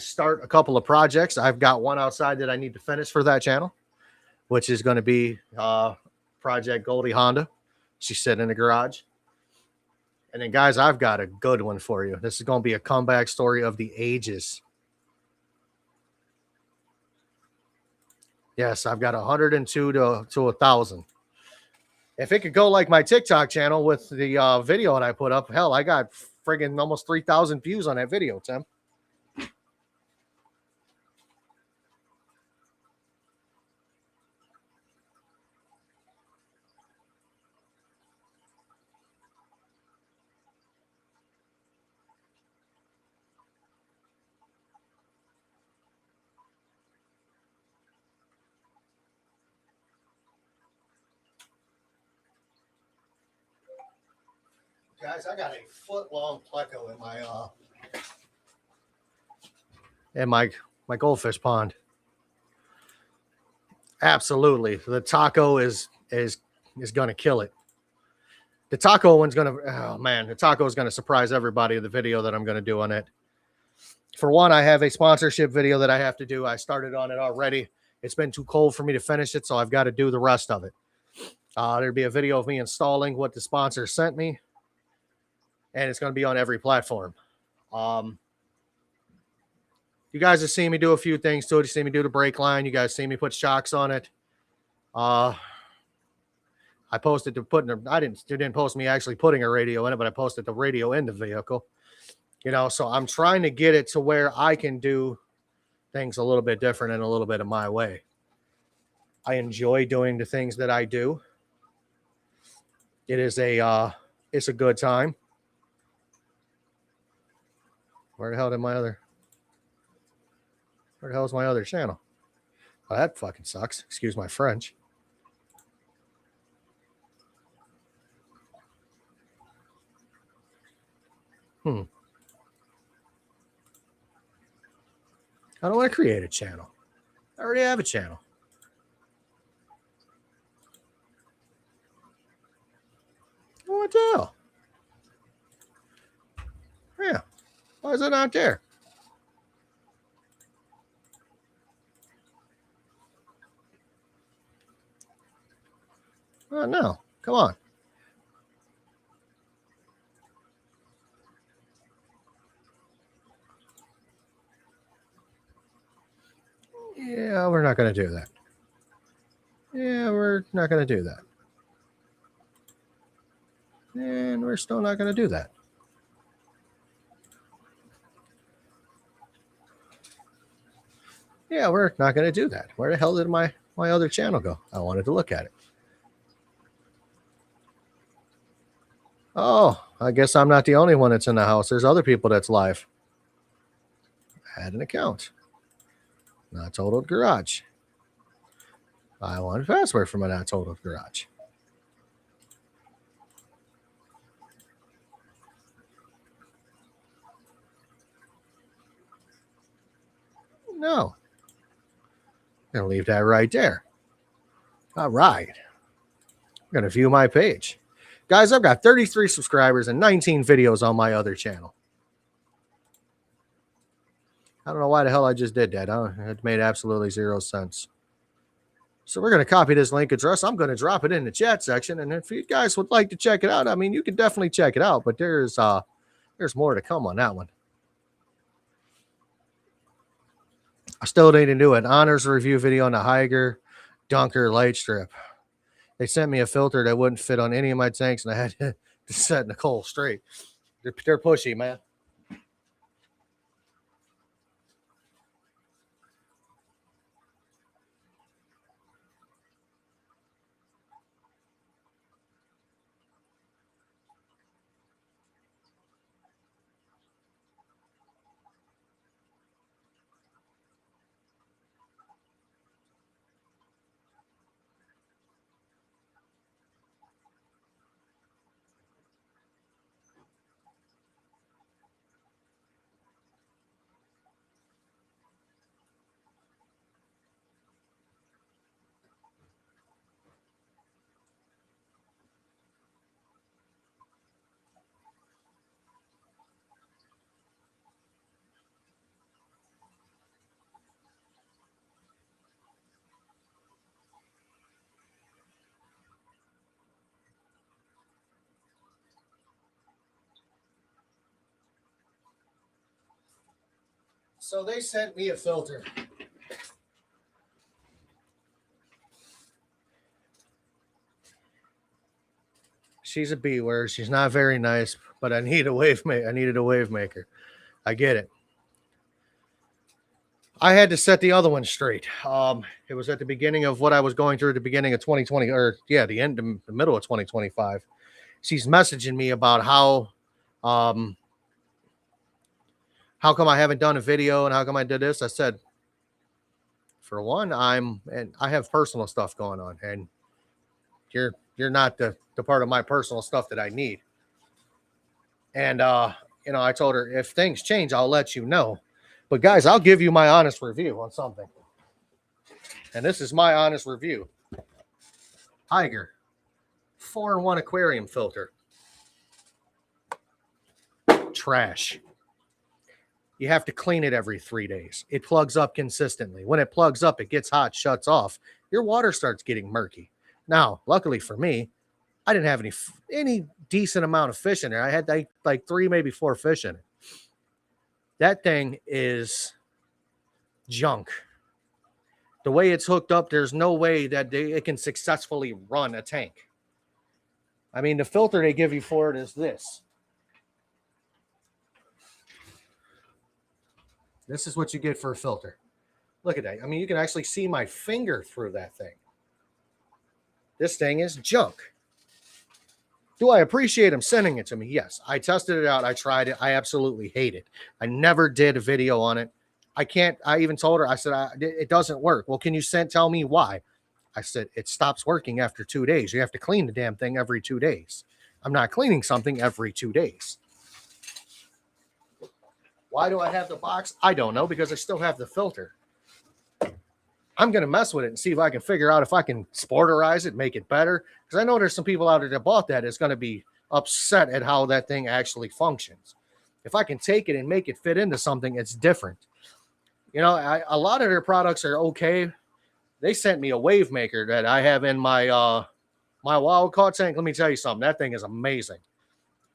start a couple of projects. I've got one outside that I need to finish for that channel, which is going to be Project Goldie Honda. She's sitting in the garage. And then, guys, I've got a good one for you. This is going to be a comeback story of the ages. Yes, I've got 102 to 1,000. If it could go like my TikTok channel with the video that I put up, hell, I got friggin' almost 3,000 views on that video, Tim. Guys, I got a foot-long pleco in my goldfish pond. Absolutely, the taco is gonna kill it. The taco one's gonna, oh man, the taco is gonna surprise everybody in the video that I'm gonna do on it. For one, I have a sponsorship video that I have to do. I started on it already. It's been too cold for me to finish it, so I've got to do the rest of it. There'll be a video of me installing what the sponsor sent me, and it's going to be on every platform. You guys have seen me do a few things to it. You see me do the brake line. You guys see me put shocks on it. I posted to putting, you didn't post me actually putting a radio in it, but I posted the radio in the vehicle. You know, so I'm trying to get it to where I can do things a little bit different and a little bit of my way. I enjoy doing the things that I do. It is it's a good time. Where the hell is my other channel? Oh, that fucking sucks. Excuse my French. I don't want to create a channel. I already have a channel. What the hell? Yeah. Why is it not there? Oh, no. Come on. Yeah, we're not going to do that. Yeah, we're not going to do that. And we're still not going to do that. Yeah, we're not going to do that. Where the hell did my other channel go? I wanted to look at it. Oh, I guess I'm not the only one that's in the house. There's other people that's live. Add an account. Not Totaled Garage. I want a password for my Not Totaled Garage. No. I'm going to leave that right there. All right. I'm going to view my page. Guys, I've got 33 subscribers and 19 videos on my other channel. I don't know why the hell I just did that. It made absolutely zero sense. So we're going to copy this link address. I'm going to drop it in the chat section. And if you guys would like to check it out, I mean, you can definitely check it out. But there's more to come on that one. I still need to do an honors review video on the Higer Dunker light strip. They sent me a filter that wouldn't fit on any of my tanks, and I had to set Nicole straight. They're pushy, man. So they sent me a filter. She's a B-word. She's not very nice, but I need a wave maker. I needed a wave maker. I get it. I had to set the other one straight. It was at the beginning of what I was going through at the beginning of 2020, or the middle of 2025. She's messaging me about how come I haven't done a video and how come I did this? I said, for one, I have personal stuff going on, and you're not the part of my personal stuff that I need. And, you know, I told her, if things change, I'll let you know. But guys, I'll give you my honest review on something. And this is my honest review. Haiger 4-in-1 aquarium filter. Trash. You have to clean it every 3 days. It plugs up consistently. When it plugs up, it gets hot, shuts off. Your water starts getting murky. Now, luckily for me, I didn't have any decent amount of fish in there. I had like 3, maybe 4 fish in it. That thing is junk. The way it's hooked up, there's no way that it can successfully run a tank. I mean, the filter they give you for it is this. This is what you get for a filter. Look at that. I mean, you can actually see my finger through that thing. This thing is junk. Do I appreciate him sending it to me? Yes. I tested it out. I tried it. I absolutely hate it. I never did a video on it. I even told her, I said, it doesn't work. Well, can you tell me why? I said, it stops working after 2 days. You have to clean the damn thing every 2 days. I'm not cleaning something every 2 days. Why do I have the box? I don't know, because I still have the filter. I'm going to mess with it and see if I can figure out if I can sporterize it, make it better. Because I know there's some people out there that bought that is going to be upset at how that thing actually functions. If I can take it and make it fit into something, it's different. You know, a lot of their products are okay. They sent me a wave maker that I have in my my wild caught tank. Let me tell you something. That thing is amazing.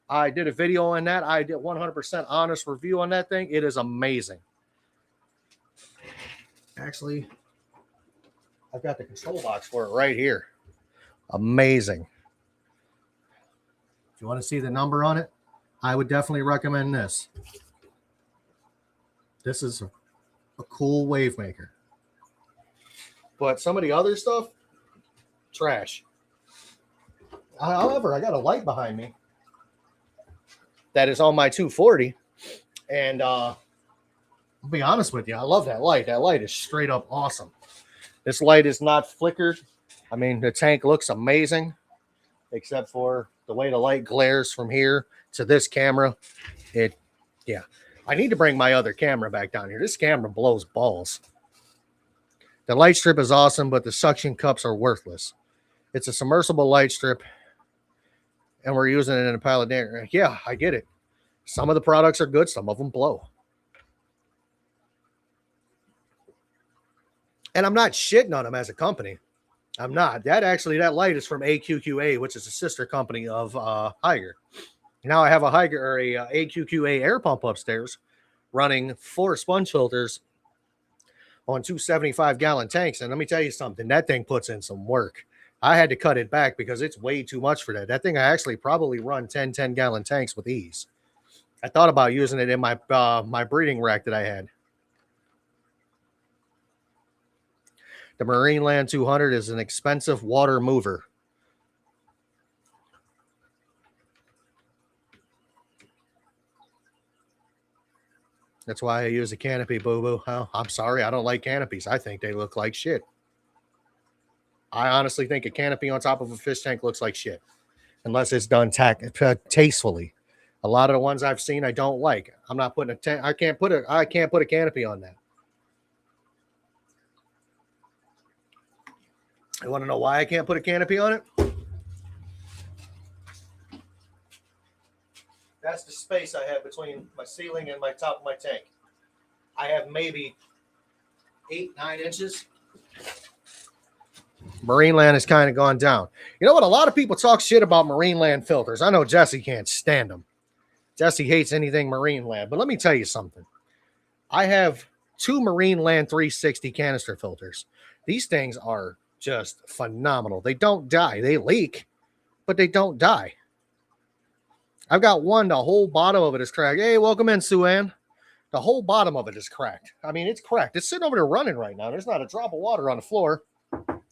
I did a video on that. I did 100% honest review on that thing. It is amazing. Actually, I've got the control box for it right here. Amazing. If you want to see the number on it, I would definitely recommend this. This is a cool wave maker. But some of the other stuff, trash. However, I got a light behind me that is on my 240. And I'll be honest with you, I love that light. That light is straight up awesome. This light is not flickered. I mean, the tank looks amazing, except for the way the light glares from here to this camera. Yeah. I need to bring my other camera back down here. This camera blows balls. The light strip is awesome, but the suction cups are worthless. It's a submersible light strip, and we're using it in a pilot tank. Yeah, I get it. Some of the products are good. Some of them blow. And I'm not shitting on them as a company. I'm not. That light is from AQQA, which is a sister company of Haiger. Now I have a Haiger or a AQQA air pump upstairs running 4 sponge filters on 2 75-gallon tanks. And let me tell you something, that thing puts in some work. I had to cut it back because it's way too much for that. That thing I actually probably run 10-gallon tanks with ease. I thought about using it in my my breeding rack that I had. The Marineland 200 is an expensive water mover. That's why I use a canopy, boo-boo. Oh, I'm sorry, I don't like canopies. I think they look like shit. I honestly think a canopy on top of a fish tank looks like shit, unless it's done tastefully. A lot of the ones I've seen, I don't like. I'm not putting I can't put a canopy on that. You want to know why I can't put a canopy on it? That's the space I have between my ceiling and my top of my tank. I have maybe 8-9 inches. Marineland has kind of gone down. You know what? A lot of people talk shit about Marineland filters. I know Jesse can't stand them. Jesse hates anything Marineland. But let me tell you something. I have 2 Marineland 360 canister filters. These things are just phenomenal. They don't die. They leak, but they don't die. I've got one, the whole bottom of it is cracked. Hey, welcome in, Sue-Ann. The whole bottom of it is cracked. I mean, it's cracked. It's sitting over there running right now. There's not a drop of water on the floor.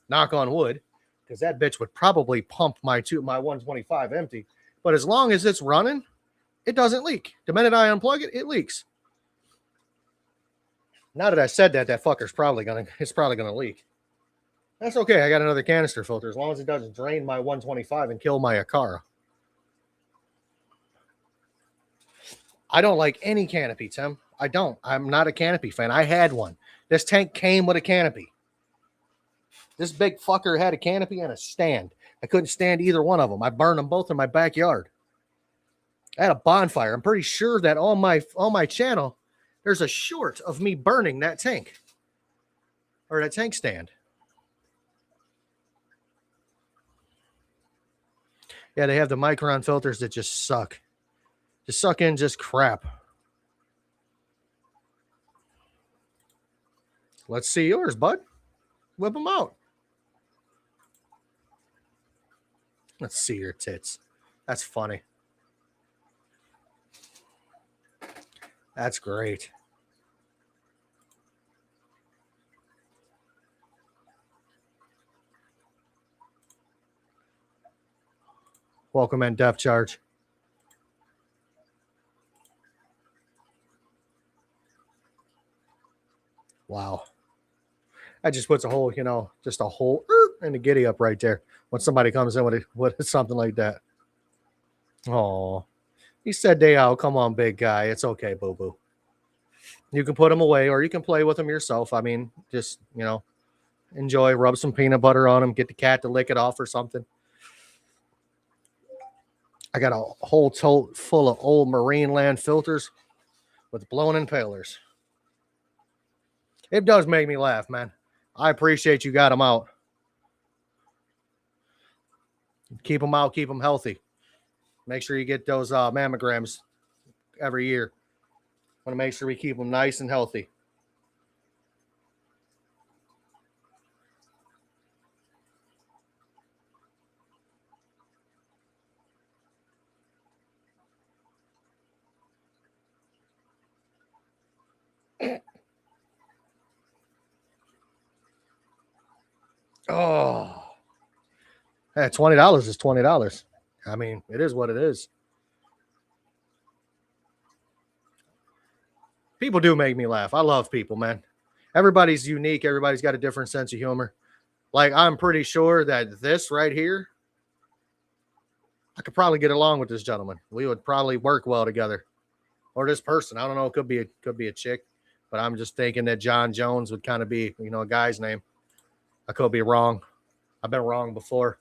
Knock on wood, because that bitch would probably pump my 125 empty. But as long as it's running, it doesn't leak. The minute I unplug it, it leaks. Now that I said that, that fucker's probably gonna leak. That's okay. I got another canister filter, as long as it doesn't drain my 125 and kill my Akara. I don't like any canopy, Tim. I don't. I'm not a canopy fan. I had one. This tank came with a canopy. This big fucker had a canopy and a stand. I couldn't stand either one of them. I burned them both in my backyard. I had a bonfire. I'm pretty sure that on my channel, there's a short of me burning that tank or that tank stand. Yeah, they have the Micron filters that just suck. Just suck in just crap. Let's see yours, bud. Whip them out. Let's see your tits. That's funny. That's great. Welcome in, Depth Charge. Wow. That just puts a whole, just a whole and a giddy up right there when somebody comes in with something like that. Oh, he said day out. Come on, big guy. It's okay, boo-boo. You can put them away or you can play with them yourself. I mean, just, enjoy, rub some peanut butter on them, get the cat to lick it off or something. I got a whole tote full of old Marineland filters with blown impalers. It does make me laugh, man. I appreciate you got them out. Keep them out. Keep them healthy. Make sure you get those mammograms every year. Want to make sure we keep them nice and healthy. Oh, hey, $20 is $20. I mean, it is what it is. People do make me laugh. I love people, man. Everybody's unique. Everybody's got a different sense of humor. Like, I'm pretty sure that this right here, I could probably get along with this gentleman. We would probably work well together. Or this person. I don't know. It could be a chick. But I'm just thinking that John Jones would kind of be, a guy's name. I could be wrong. I've been wrong before.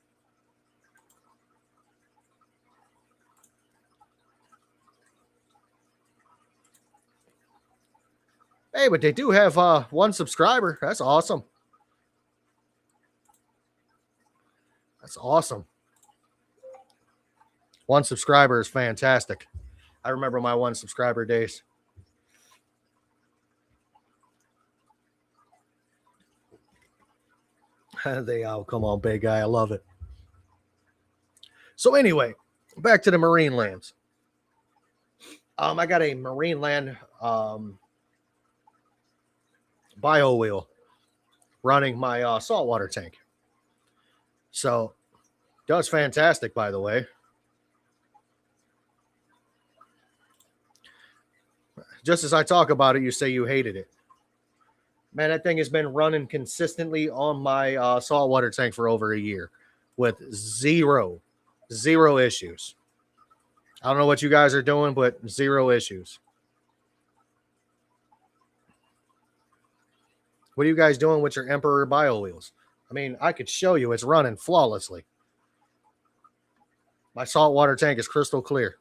Hey, but they do have one subscriber. That's awesome. That's awesome. One subscriber is fantastic. I remember my one subscriber days. They all come on, big guy. I love it. So anyway, back to the Marinelands. I got a Marineland bio wheel running my saltwater tank. So does fantastic, by the way. Just as I talk about it, you say you hated it. Man, that thing has been running consistently on my saltwater tank for over a year with zero issues. I don't know what you guys are doing, but zero issues. What are you guys doing with your Emperor bio wheels? I mean, I could show you it's running flawlessly. My saltwater tank is crystal clear.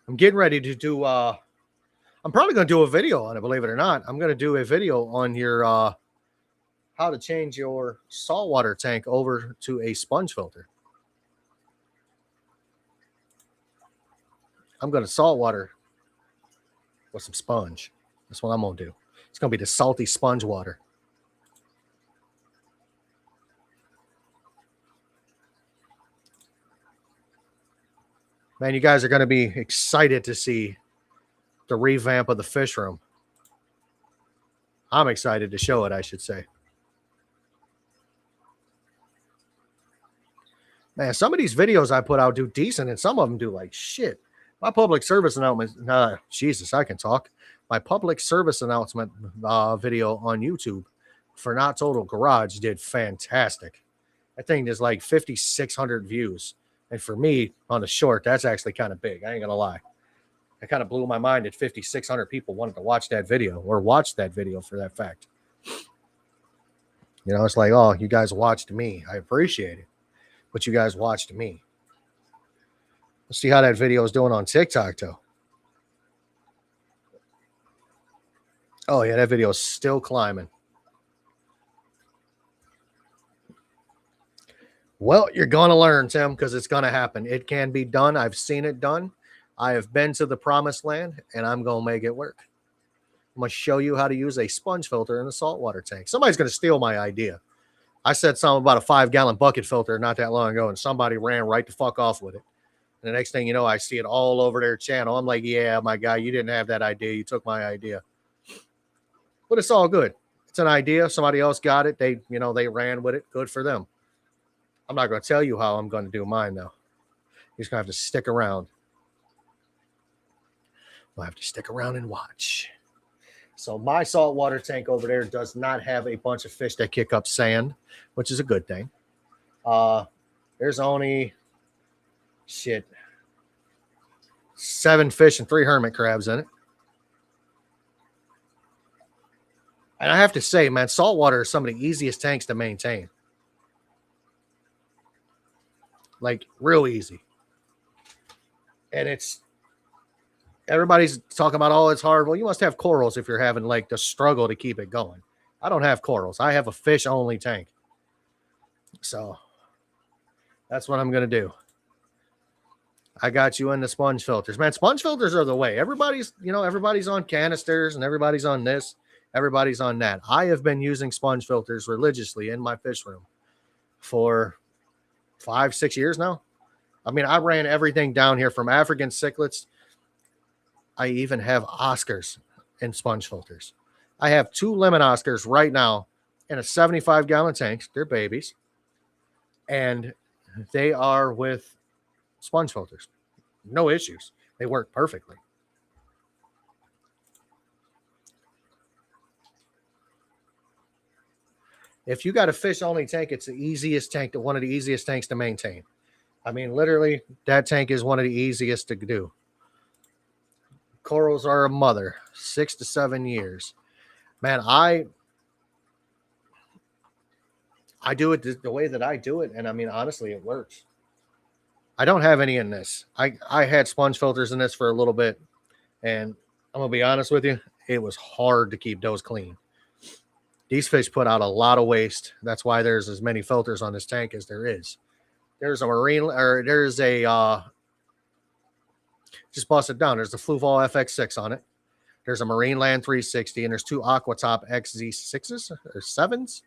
I'm getting ready to do I'm probably going to do a video on it, believe it or not. I'm going to do a video on your how to change your saltwater tank over to a sponge filter. I'm going to saltwater with some sponge. That's what I'm going to do. It's going to be the salty sponge water. Man, you guys are going to be excited to see the revamp of the fish room. I'm excited to show it, I should say. Man, some of these videos I put out do decent, and some of them do like shit. My public service announcement, Jesus, I can talk. My public service announcement video on YouTube for Not Total Garage did fantastic. I think there's like 5,600 views. And for me, on a short, that's actually kind of big. I ain't going to lie. it kind of blew my mind that 5,600 people wanted to watch that video or watch that video for that fact. You know, it's like, oh, you guys watched me. I appreciate it, but you guys watched me. Let's see how that video is doing on TikTok, though. Oh, yeah, that video is still climbing. Well, you're going to learn, Tim, because it's going to happen. It can be done. I've seen it done. I have been to the promised land, and I'm going to make it work. I'm going to show you how to use a sponge filter in a saltwater tank. Somebody's going to steal my idea. I said something about a 5-gallon bucket filter not that long ago, and somebody ran right the fuck off with it. And the next thing you know, I see it all over their channel. I'm like, yeah, my guy, you didn't have that idea. You took my idea. But it's all good. It's an idea. Somebody else got it. They ran with it. Good for them. I'm not going to tell you how I'm going to do mine, though. You're just going to have to stick around. We'll have to stick around and watch. So my saltwater tank over there does not have a bunch of fish that kick up sand, which is a good thing. There's only 7 fish and 3 hermit crabs in it. And I have to say, man, saltwater is some of the easiest tanks to maintain. Like, real easy. And everybody's talking about, oh, it's hard. Well, you must have corals if you're having, like, the struggle to keep it going. I don't have corals. I have a fish-only tank. So, that's what I'm going to do. I got you into sponge filters. Man, sponge filters are the way. Everybody's on canisters and everybody's on this. Everybody's on that. I have been using sponge filters religiously in my fish room for 5-6 years now. I mean, I ran everything down here from African cichlids. I even have Oscars in sponge filters. I have 2 lemon Oscars right now in a 75-gallon tank. They're babies. And they are with sponge filters. No issues. They work perfectly. If you got a fish-only tank, it's the easiest tank, one of the easiest tanks to maintain. I mean, literally, that tank is one of the easiest to do. Corals are a mother, 6 to 7 years. Man, I do it the way that I do it, and I mean, honestly, it works. I don't have any in this. I had sponge filters in this for a little bit, and I'm going to be honest with you, it was hard to keep those clean. These fish put out a lot of waste. That's why there's as many filters on this tank as there is. There's a just bust it down. There's the Fluval FX6 on it. There's a Marine Land 360, and there's 2 Aquatop XZ6s or 7s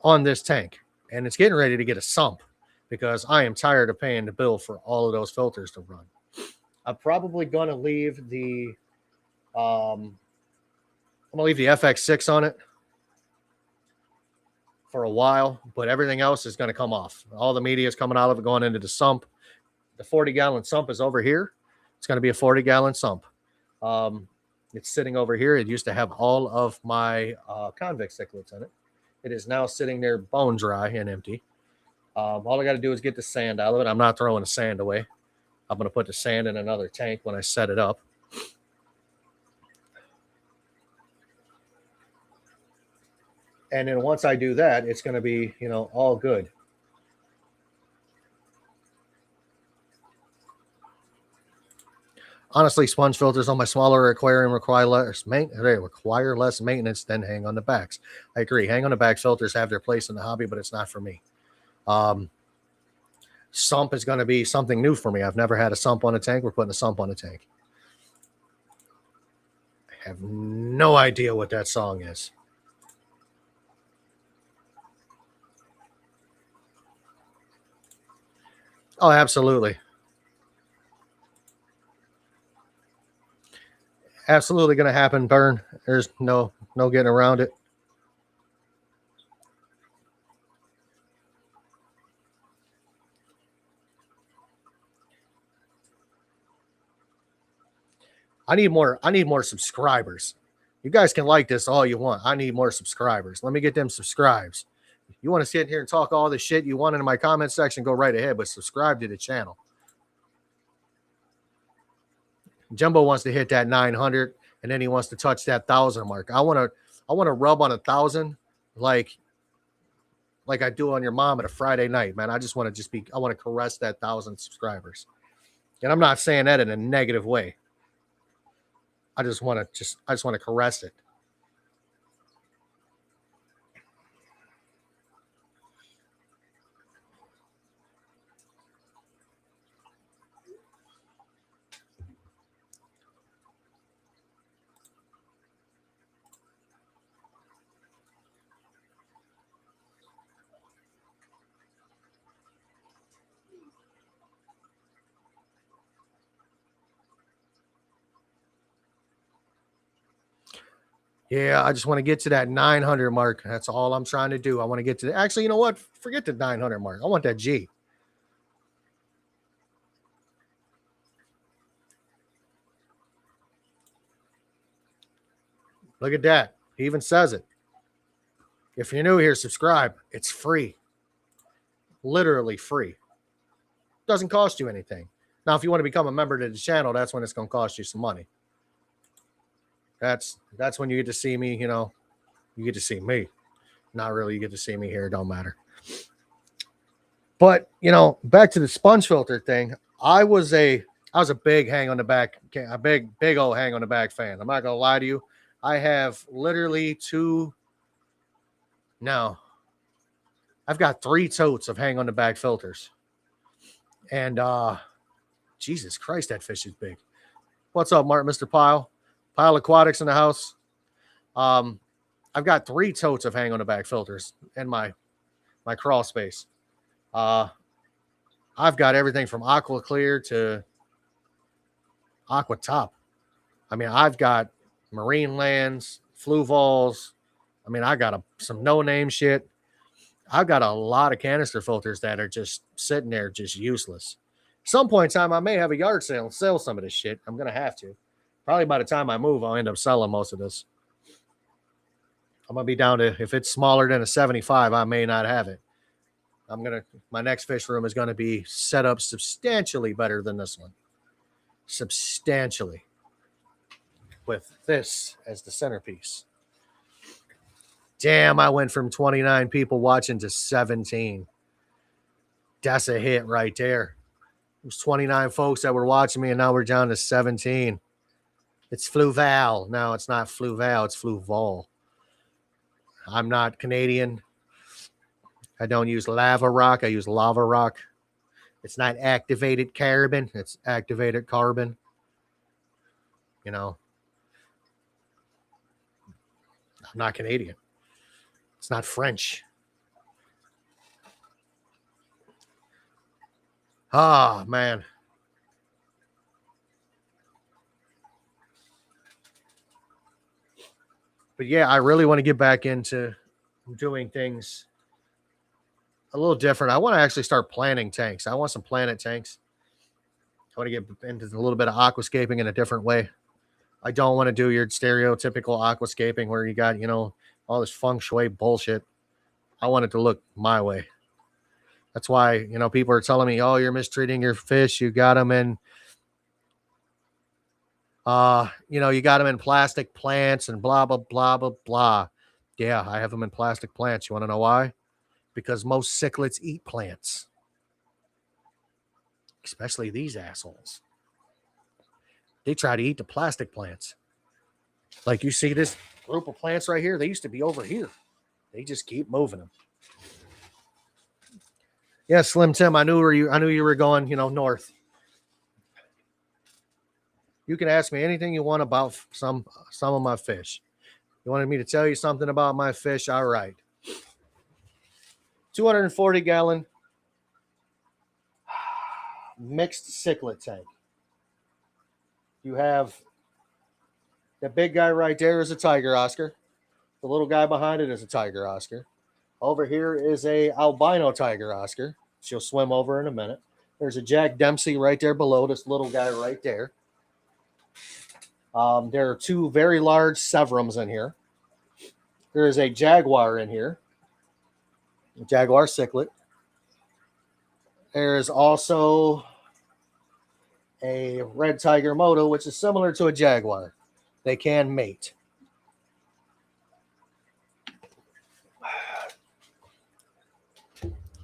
on this tank. And it's getting ready to get a sump because I am tired of paying the bill for all of those filters to run. I'm probably going to leave the FX6 on it for a while, but everything else is going to come off. All the media is coming out of it, going into the sump. The 40-gallon sump is over here. It's going to be a 40-gallon sump. It's sitting over here. It used to have all of my convict cichlids in it. It is now sitting there bone dry and empty. All I got to do is get the sand out of it. I'm not throwing the sand away. I'm going to put the sand in another tank when I set it up. And then once I do that, it's going to be, all good. Honestly, sponge filters on my smaller aquarium require less maintenance than hang on the backs. I agree. Hang on the back filters have their place in the hobby, but it's not for me. Sump is going to be something new for me. I've never had a sump on a tank. We're putting a sump on a tank. I have no idea what that song is. Oh, absolutely. Absolutely going to happen, Burn. There's no getting around it. I need more subscribers. You guys can like this all you want. I need more subscribers. Let me get them subscribes. You want to sit here and talk all the shit you want in my comment section, go right ahead, but subscribe to the channel. Jumbo wants to hit that 900, and then he wants to touch that 1,000 mark. I want to rub on 1,000 like I do on your mom at a Friday night, man. I want to caress that 1,000 subscribers. And I'm not saying that in a negative way. I just want to caress it. Yeah, I just want to get to that 900 mark. That's all I'm trying to do. I want to get to actually, you know what? Forget the 900 mark. I want that G. Look at that. He even says it. If you're new here, subscribe. It's free. Literally free. Doesn't cost you anything. Now, if you want to become a member to the channel, that's when it's going to cost you some money. That's when you get to see me, you know. You get to see me. Not really, you get to see me here. It don't matter. But, you know, back to the sponge filter thing. I was a big hang on the back, a big old hang on the back fan. I'm not going to lie to you. I have literally I've got 3 totes of hang on the back filters. And Jesus Christ, that fish is big. What's up, Mark, Mr. Pile Aquatics in the house. I've got 3 totes of hang on the back filters in my crawl space. I've got everything from Aqua Clear to Aqua Top. I mean, I've got Marine Lands, Fluvols. I mean, I got some no-name shit. I've got a lot of canister filters that are just sitting there, just useless. Some point in time, I may have a yard sale and sell some of this shit. I'm going to have to. Probably by the time I move, I'll end up selling most of this. I'm going to be down to, if it's smaller than a 75, I may not have it. My next fish room is going to be set up substantially better than this one. Substantially. With this as the centerpiece. Damn, I went from 29 people watching to 17. That's a hit right there. It was 29 folks that were watching me, and now we're down to 17. It's Fluval. No, it's not Fluval. It's Fluval. I'm not Canadian. I don't use lava rock. I use lava rock. It's not activated carbon. It's activated carbon. You know, I'm not Canadian. It's not French. Ah, man. But yeah, I really want to get back into doing things a little different. I want to actually start planting tanks. I want some planet tanks. I want to get into a little bit of aquascaping in a different way. I don't want to do your stereotypical aquascaping where you got, you know, all this feng shui bullshit. I want it to look my way. That's why, you know, people are telling me, oh, you're mistreating your fish. You got them in, you know, you got them in plastic plants and blah, blah, blah, blah, blah. Yeah, I have them in plastic plants. You want to know why? Because most cichlids eat plants. Especially these assholes. They try to eat the plastic plants. Like you see this group of plants right here, they used to be over here. They just keep moving them. Yeah, Slim Tim, I knew you were going, you know, north. You can ask me anything you want about some of my fish. You wanted me to tell you something about my fish? All right. 240 gallon mixed cichlid tank. You have the big guy right there is a tiger Oscar. The little guy behind it is a tiger Oscar. Over here is a albino tiger Oscar. She'll swim over in a minute. There's a Jack Dempsey right there below this little guy right there. There are 2 very large Severums in here. There is a jaguar in here. A jaguar cichlid. There is also a Red Tiger Moto, which is similar to a Jaguar. They can mate.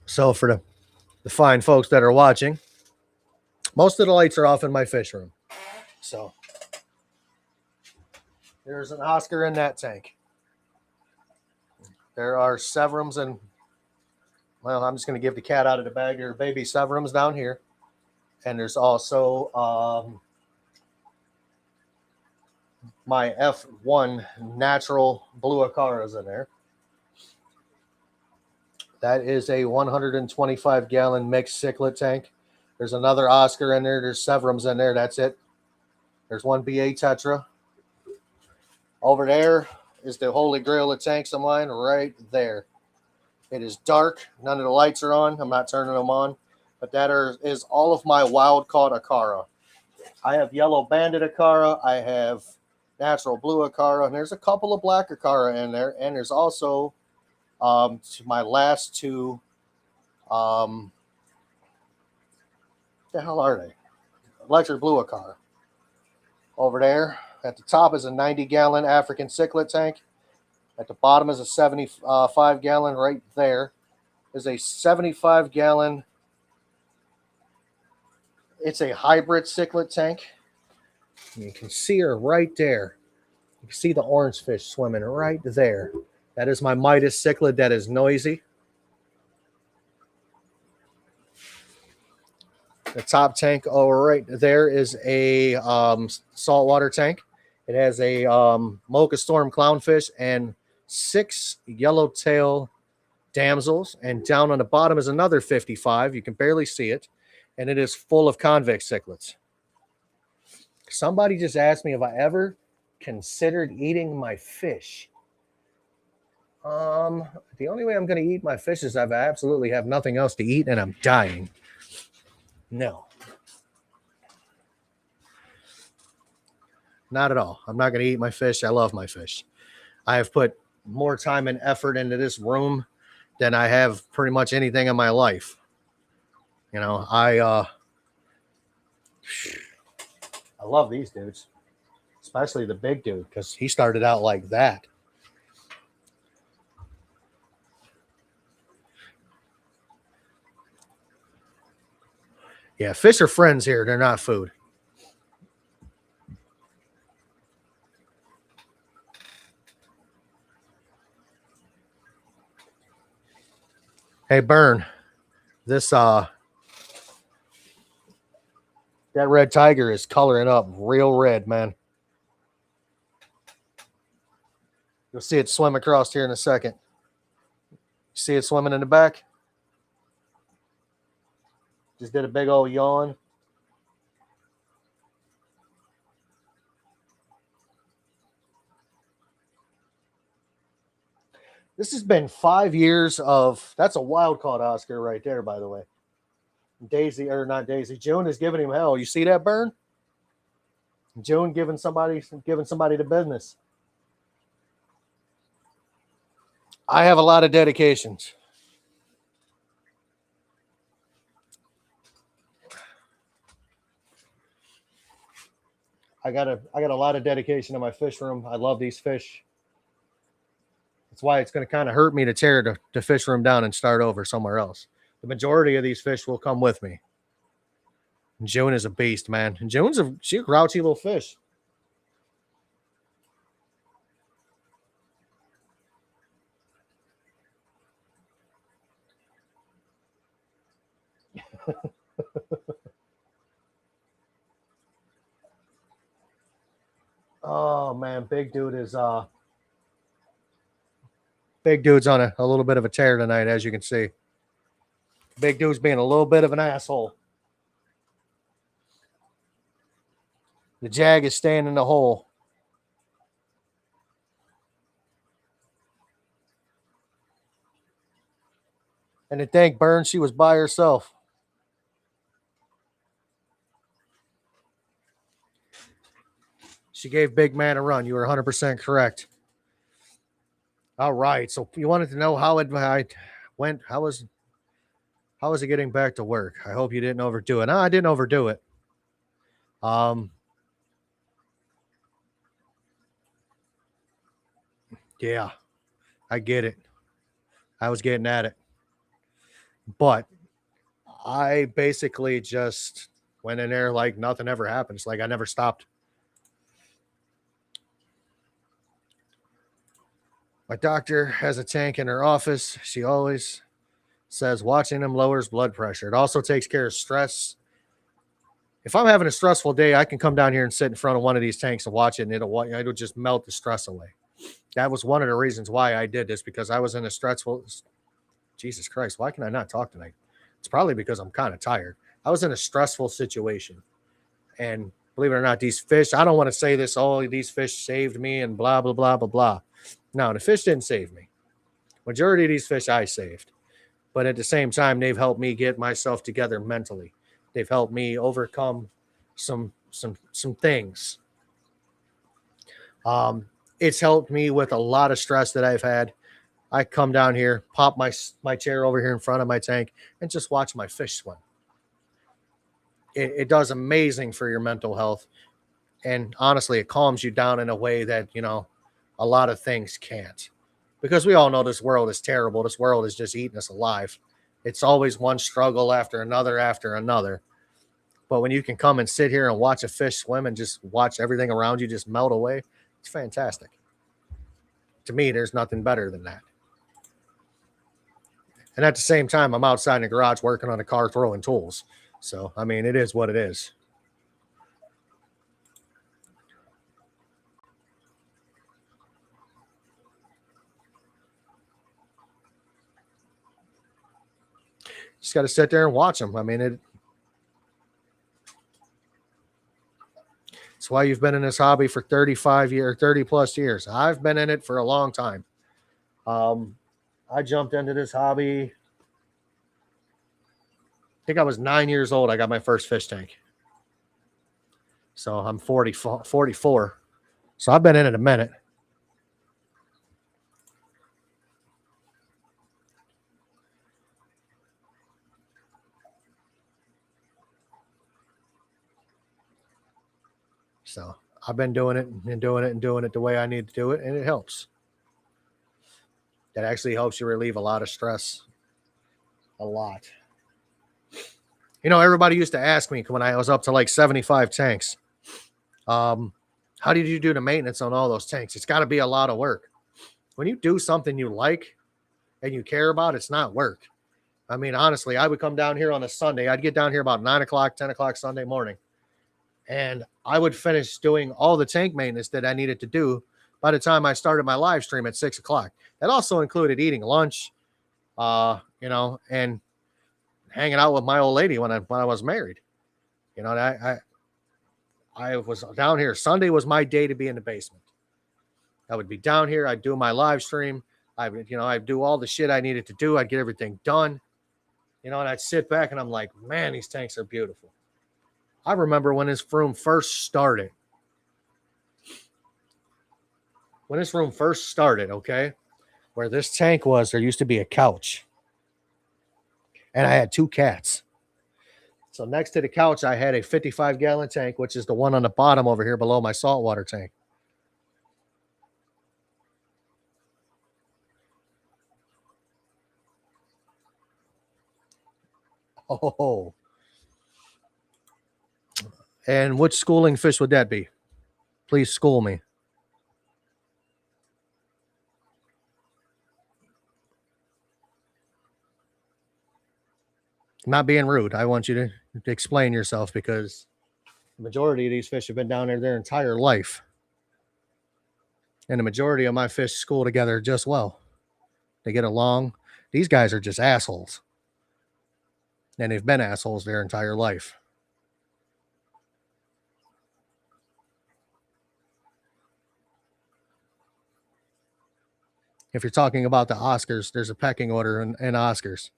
So for the fine folks that are watching, most of the lights are off in my fish room. So there's an Oscar in that tank. There are Severums and, well, I'm just going to give the cat out of the bag. There are baby Severums down here. And there's also my F1 natural blue Acaras in there. That is a 125-gallon mixed cichlid tank. There's another Oscar in there. There's Severums in there. That's it. There's one BA Tetra. Over there is the holy grail of tanks of mine right there. It is dark. None of the lights are on. I'm not turning them on. But that is all of my wild-caught Acara. I have yellow banded Acara. I have natural blue Acara. And there's a couple of black Acara in there. And there's also my last two. The hell are they? Electric blue Acara. Over there. At the top is a 90-gallon African cichlid tank. At the bottom is a 75-gallon right there. There's a 75-gallon. It's a hybrid cichlid tank. You can see her right there. You can see the orange fish swimming right there. That is my Midas cichlid that is noisy. The top tank right there is a saltwater tank. It has a Mocha Storm clownfish and 6 yellowtail damsels. And down on the bottom is another 55. You can barely see it. And it is full of convex cichlids. Somebody just asked me if I ever considered eating my fish. The only way I'm going to eat my fish is if I absolutely have nothing else to eat and I'm dying. No. Not at all. I'm not going to eat my fish. I love my fish. I have put more time and effort into this room than I have pretty much anything in my life. You know, I love these dudes, especially the big dude, because he started out like that. Yeah, fish are friends here. They're not food. Hey, Burn, this that red tiger is coloring up real red, man. You'll see it swim across here in a second. See it swimming in the back? Just did a big old yawn. This has been 5 years of, that's a wild caught Oscar right there, by the way. Daisy, or not Daisy, June is giving him hell. You see that, Burn? June giving somebody the business. I have a lot of dedications. I got a lot of dedication in my fish room. I love these fish. That's why it's going to kind of hurt me to tear the fish room down and start over somewhere else. The majority of these fish will come with me. And June is a beast, man. And she's a grouchy little fish. Oh man, big dude's on a little bit of a tear tonight, as you can see. Big dude's being a little bit of an asshole. The jag is staying in the hole. And to thank Burns, she was by herself. She gave Big Man a run. You were 100% correct. All right. So you wanted to know how it went. How was it getting back to work? I hope you didn't overdo it. No, I didn't overdo it. Yeah, I get it. I was getting at it. But I basically just went in there like nothing ever happened. It's like I never stopped. My doctor has a tank in her office. She always says watching them lowers blood pressure. It also takes care of stress. If I'm having a stressful day, I can come down here and sit in front of one of these tanks and watch it, and it'll just melt the stress away. That was one of the reasons why I did this, because I was in a stressful. Jesus Christ, why can I not talk tonight? It's probably because I'm kind of tired. I was in a stressful situation, and believe it or not, these fish. I don't want to say this. Oh, these fish saved me, and blah blah blah blah blah. No, the fish didn't save me. Majority of these fish I saved, but at the same time, they've helped me get myself together mentally. They've helped me overcome some things. It's helped me with a lot of stress that I've had. I come down here, pop my chair over here in front of my tank, and just watch my fish swim. It does amazing for your mental health, and honestly, it calms you down in a way that a lot of things can't. Because we all know this world is terrible. This world is just eating us alive. It's always one struggle after another after another. But when you can come and sit here and watch a fish swim and just watch everything around you just melt away, it's fantastic. To me, there's nothing better than that. And at the same time, I'm outside in the garage working on a car throwing tools. So, I mean, it is what it is. Just got to sit there and watch them. I mean, it's why you've been in this hobby for 35 years, 30 plus years. I've been in it for a long time. I jumped into this hobby. I think I was 9 years old. I got my first fish tank. So I'm 44. So I've been in it a minute. So I've been doing it and doing it and doing it the way I need to do it, and it helps. That actually helps you relieve a lot of stress. A lot. Everybody used to ask me when I was up to like 75 tanks, how did you do the maintenance on all those tanks? It's got to be a lot of work. When you do something you like and you care about, it's not work. I mean, honestly, I would come down here on a Sunday. I'd get down here about 9 o'clock, 10 o'clock Sunday morning. And I would finish doing all the tank maintenance that I needed to do by the time I started my live stream at 6 o'clock. That also included eating lunch, and hanging out with my old lady when I was married. I was down here. Sunday was my day to be in the basement. I would be down here. I'd do my live stream. I'd do all the shit I needed to do. I'd get everything done, and I'd sit back and I'm like, man, these tanks are beautiful. I remember when this room first started. Okay, where this tank was, there used to be a couch. And I had 2 cats. So next to the couch, I had a 55-gallon tank, which is the one on the bottom over here below my saltwater tank. Oh. And which schooling fish would that be? Please school me. I'm not being rude. I want you to explain yourself, because the majority of these fish have been down there their entire life. And the majority of my fish school together just well. They get along. These guys are just assholes. And they've been assholes their entire life. If you're talking about the Oscars, there's a pecking order in Oscars.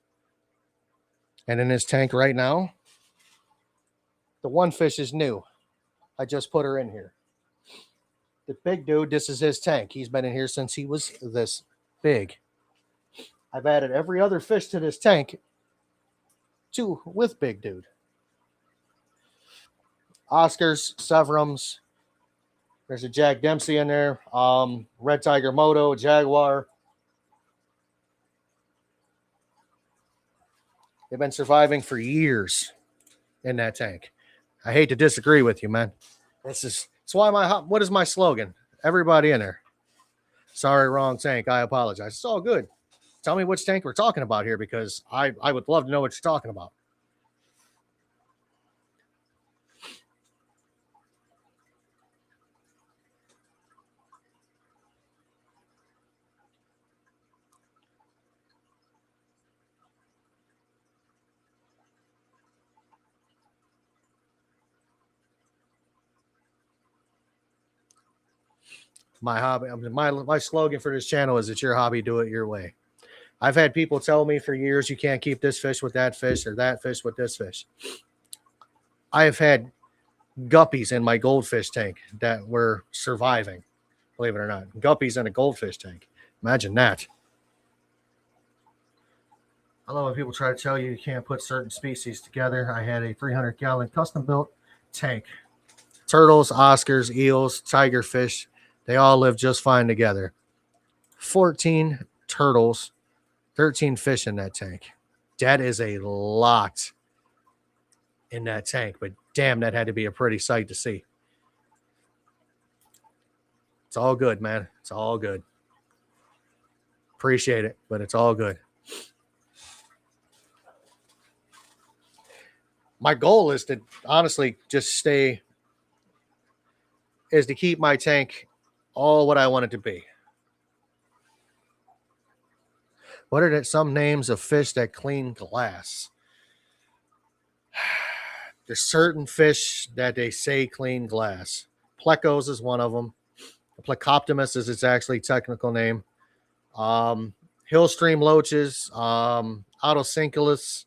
And in this tank right now, the one fish is new. I just put her in here. The big dude, this is his tank. He's been in here since he was this big. I've added every other fish to this tank with big dude. Oscars, Severums. There's a Jack Dempsey in there. Red Tiger Moto, Jaguar. They've been surviving for years in that tank. I hate to disagree with you, man. It's why what is my slogan? Everybody in there. Sorry, wrong tank. I apologize. It's all good. Tell me which tank we're talking about here because I would love to know what you're talking about. My hobby, my slogan for this channel is it's your hobby, do it your way. I've had people tell me for years you can't keep this fish with that fish or that fish with this fish. I have had guppies in my goldfish tank that were surviving, believe it or not. Guppies in a goldfish tank. Imagine that. I love when people try to tell you can't put certain species together. I had a 300-gallon custom-built tank. Turtles, Oscars, eels, tigerfish, they all live just fine together. 14 turtles, 13 fish in that tank. That is a lot in that tank, but damn, that had to be a pretty sight to see. It's all good, man. It's all good. Appreciate it, but it's all good. My goal is to honestly just keep my tank all what I want it to be. What are some names of fish that clean glass? There's certain fish that they say clean glass. Plecos is one of them. Plecoptimus is its actually technical name. Hillstream loaches, Autocinculus.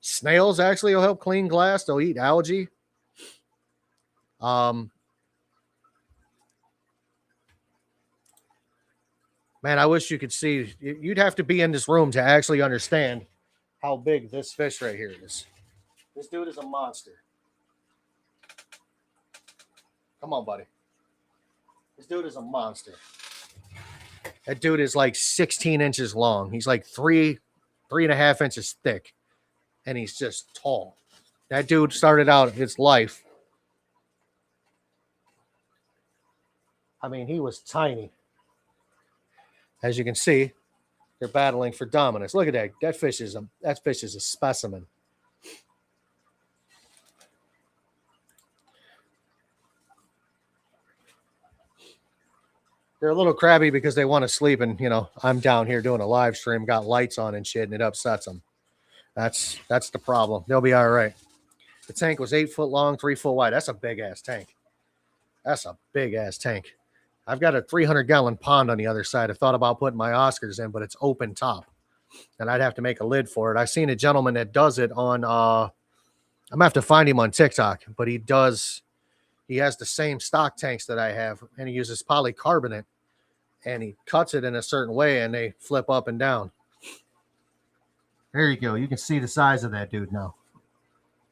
Snails actually will help clean glass. They'll eat algae. Man, I wish you could see. You'd have to be in this room to actually understand how big this fish right here is. This dude is a monster. Come on, buddy. This dude is a monster. That dude is like 16 inches long. He's like 3.5 inches thick. And he's just tall. That dude started out his life. I mean, he was tiny. As you can see, they're battling for dominance. Look at that. That fish is a specimen. They're a little crabby because they want to sleep, and I'm down here doing a live stream, got lights on and shit, and it upsets them. That's the problem. They'll be all right. The tank was 8 foot long, 3 foot wide. That's a big ass tank. That's a big ass tank. I've got a 300-gallon pond on the other side. I thought about putting my Oscars in, but it's open top, and I'd have to make a lid for it. I've seen a gentleman that does it on. I'm gonna have to find him on TikTok, but he has the same stock tanks that I have, and he uses polycarbonate, and he cuts it in a certain way, and they flip up and down. There you go. You can see the size of that dude now.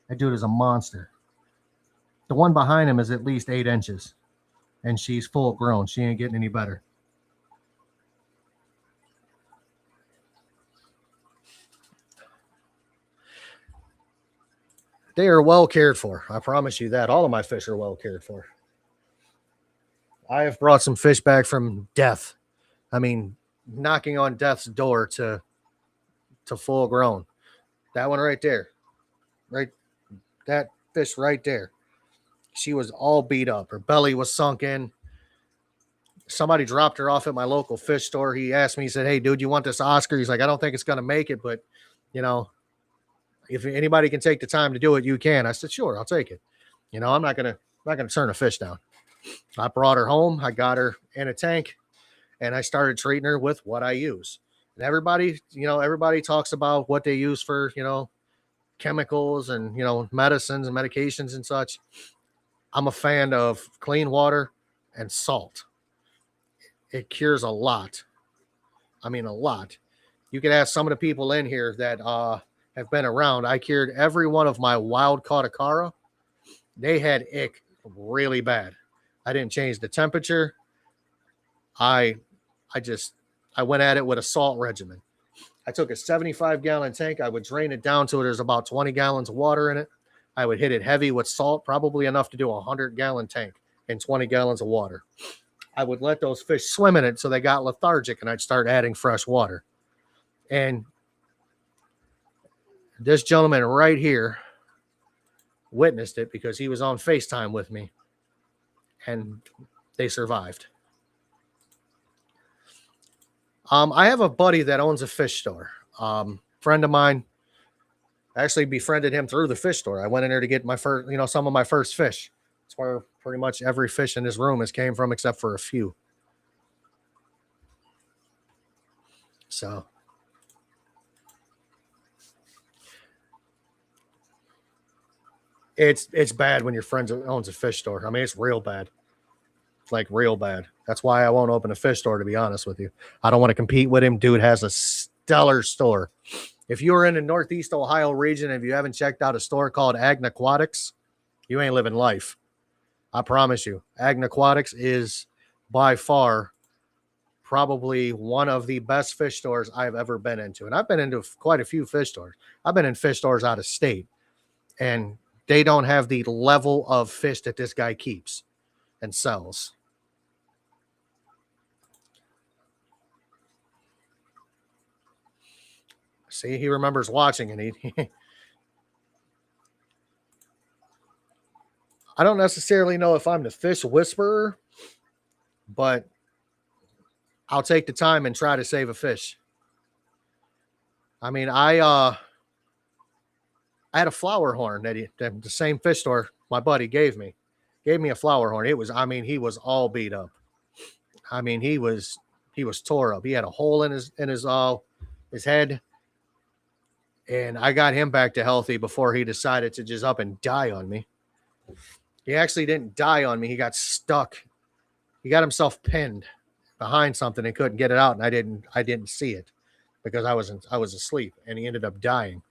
That dude is a monster. The one behind him is at least 8 inches. And she's full grown. She ain't getting any better. They are well cared for. I promise you that. All of my fish are well cared for. I have brought some fish back from death. I mean, knocking on death's door to full grown. That one right there. Right. That fish right there. She was all beat up. Her belly was sunk in. Somebody dropped her off at my local fish store. He asked me, he said, "Hey, dude, you want this Oscar?" He's like, "I don't think it's going to make it, but, if anybody can take the time to do it, you can." I said, "Sure, I'll take it." I'm not going to turn a fish down. I brought her home. I got her in a tank, and I started treating her with what I use. And everybody talks about what they use for, chemicals and, medicines and medications and such. I'm a fan of clean water and salt. It cures a lot. I mean, a lot. You could ask some of the people in here that have been around. I cured every one of my wild caught acara They had ick really bad. I didn't change the temperature. I went at it with a salt regimen. I took a 75-gallon tank. I would drain it down till there's about 20 gallons of water in it. I would hit it heavy with salt, probably enough to do a 100-gallon tank and 20 gallons of water. I would let those fish swim in it so they got lethargic, and I'd start adding fresh water. And this gentleman right here witnessed it because he was on FaceTime with me, and they survived. I have a buddy that owns a fish store. Friend of mine, actually befriended him through the fish store. I went in there to get my first, some of my first fish. It's where pretty much every fish in this room has came from, except for a few. So it's bad when your friend owns a fish store. I mean, it's real bad. It's like real bad. That's why I won't open a fish store, to be honest with you. I don't want to compete with him. Dude has a stellar store. If you're in the Northeast Ohio region, and if you haven't checked out a store called Agnaquatics, you ain't living life. I promise you. Agnaquatics is by far probably one of the best fish stores I've ever been into. And I've been into quite a few fish stores. I've been in fish stores out of state, and they don't have the level of fish that this guy keeps and sells. See, he remembers watching, and he I don't necessarily know if I'm the fish whisperer, but I'll take the time and try to save a fish. I mean, I had a flower horn that the same fish store my buddy gave me a flower horn. He was all beat up. I mean, he was tore up. He had a hole in his head. And I got him back to healthy before he decided to just up and die on me. He actually didn't die on me. He got stuck. He got himself pinned behind something and couldn't get it out. And I didn't see it because I was asleep, and he ended up dying.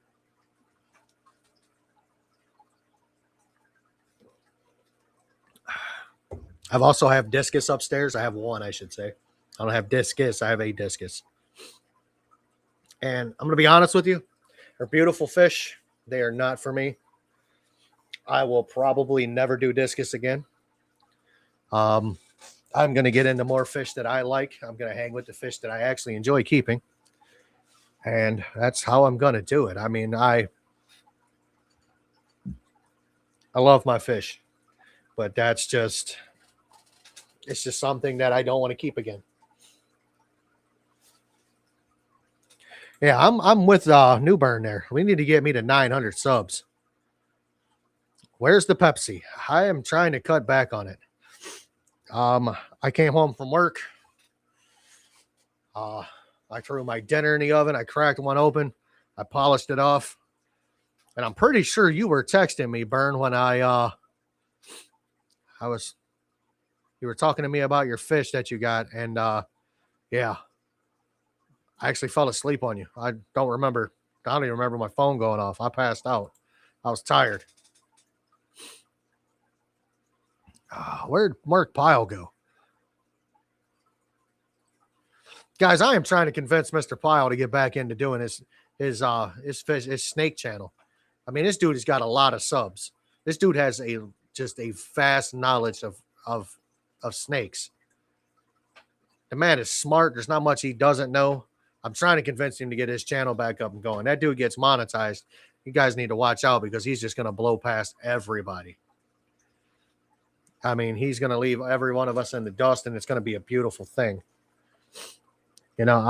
I've also have discus upstairs. I have one, I should say. I don't have discus. I have a discus. And I'm going to be honest with you. They're beautiful fish. They are not for me. I will probably never do discus again. I'm going to get into more fish that I like. I'm going to hang with the fish that I actually enjoy keeping. And that's how I'm going to do it. I mean, I love my fish, but it's just something that I don't want to keep again. Yeah, I'm with Newburn there. We need to get me to 900 subs. Where's the Pepsi? I am trying to cut back on it. I came home from work. I threw my dinner in the oven. I cracked one open. I polished it off. And I'm pretty sure you were texting me, Bern, when you were talking to me about your fish that you got. And yeah, I actually fell asleep on you. I don't even remember my phone going off. I passed out. I was tired. Where'd Mark Pyle go? Guys, I am trying to convince Mr. Pyle to get back into doing his snake channel. I mean, this dude has got a lot of subs. This dude has just a vast knowledge of snakes. The man is smart. There's not much he doesn't know. I'm trying to convince him to get his channel back up and going. That dude gets monetized. You guys need to watch out because he's just going to blow past everybody. I mean, he's going to leave every one of us in the dust, and it's going to be a beautiful thing. You know,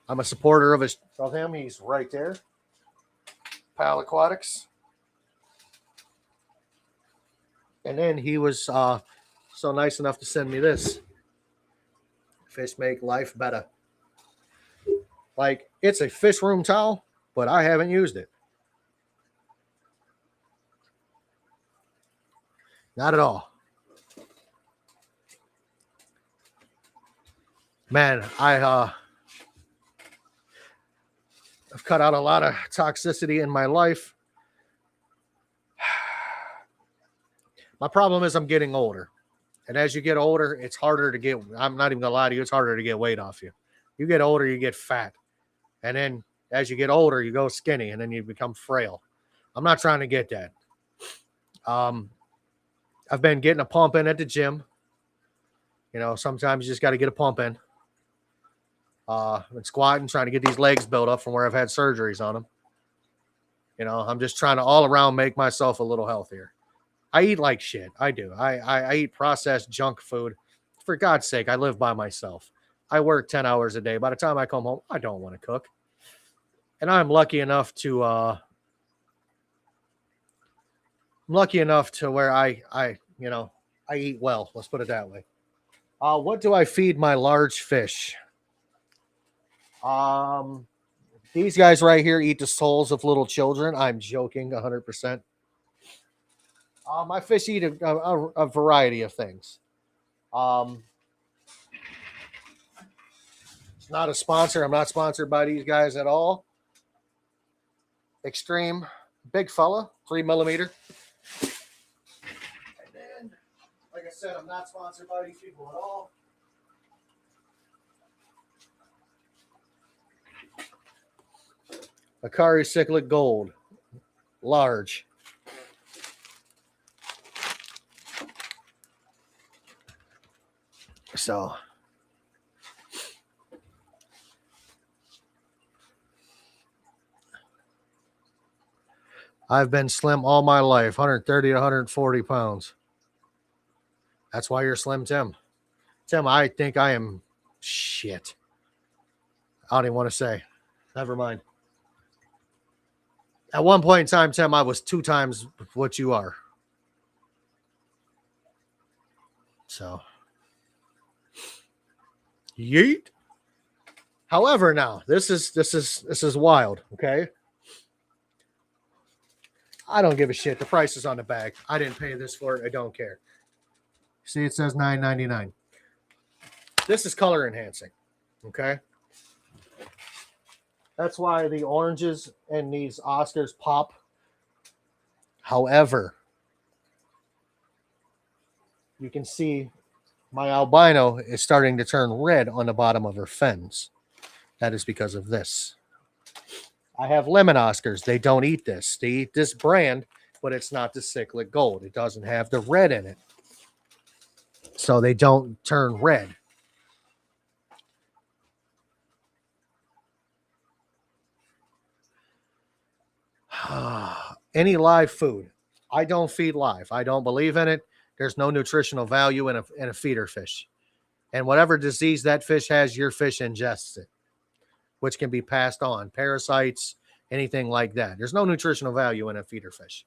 I'm a supporter of him. He's right there. Pyle Aquatics. And then he was so nice enough to send me this. Fish make life better. Like, it's a fish room towel, but I haven't used it. Not at all. Man, I've cut out a lot of toxicity in my life. My problem is I'm getting older. And as you get older, it's harder to get, I'm not even going to lie to you, it's harder to get weight off you. You get older, you get fat. And then as you get older, you go skinny and then you become frail. I'm not trying to get that. I've been getting a pump in at the gym. You know, sometimes you just got to get a pump in. I've been squatting, trying to get these legs built up from where I've had surgeries on them. You know, I'm just trying to all around make myself a little healthier. I eat like shit. I do. I eat processed junk food. For God's sake, I live by myself. I work 10 hours a day. By the time I come home, I don't want to cook. And I'm lucky enough to where I eat well. Let's put it that way. What do I feed my large fish? These guys right here eat the souls of little children. I'm joking 100%. My fish eat a variety of things. It's not a sponsor. I'm not sponsored by these guys at all. Extreme, big fella, 3mm. And then, like I said, I'm not sponsored by these people at all. Akari Cichlid Gold, large. So, I've been slim all my life, 130 to 140 pounds. That's why you're slim, Tim. Tim, I think I am shit. I don't even want to say. Never mind. At one point in time, Tim, I was 2 times what you are. So, yeet. However, now this is wild. Okay, I don't give a shit. The price is on the bag. I didn't pay this for it. I don't care. See, it says $9.99. This is color enhancing. Okay. That's why the oranges and these Oscars pop. However, you can see my albino is starting to turn red on the bottom of her fins. That is because of this. I have lemon Oscars. They don't eat this. They eat this brand, but it's not the Cichlid Gold. It doesn't have the red in it. So they don't turn red. Any live food. I don't feed live. I don't believe in it. There's no nutritional value in a feeder fish. And whatever disease that fish has, your fish ingests it, which can be passed on. Parasites, anything like that. There's no nutritional value in a feeder fish.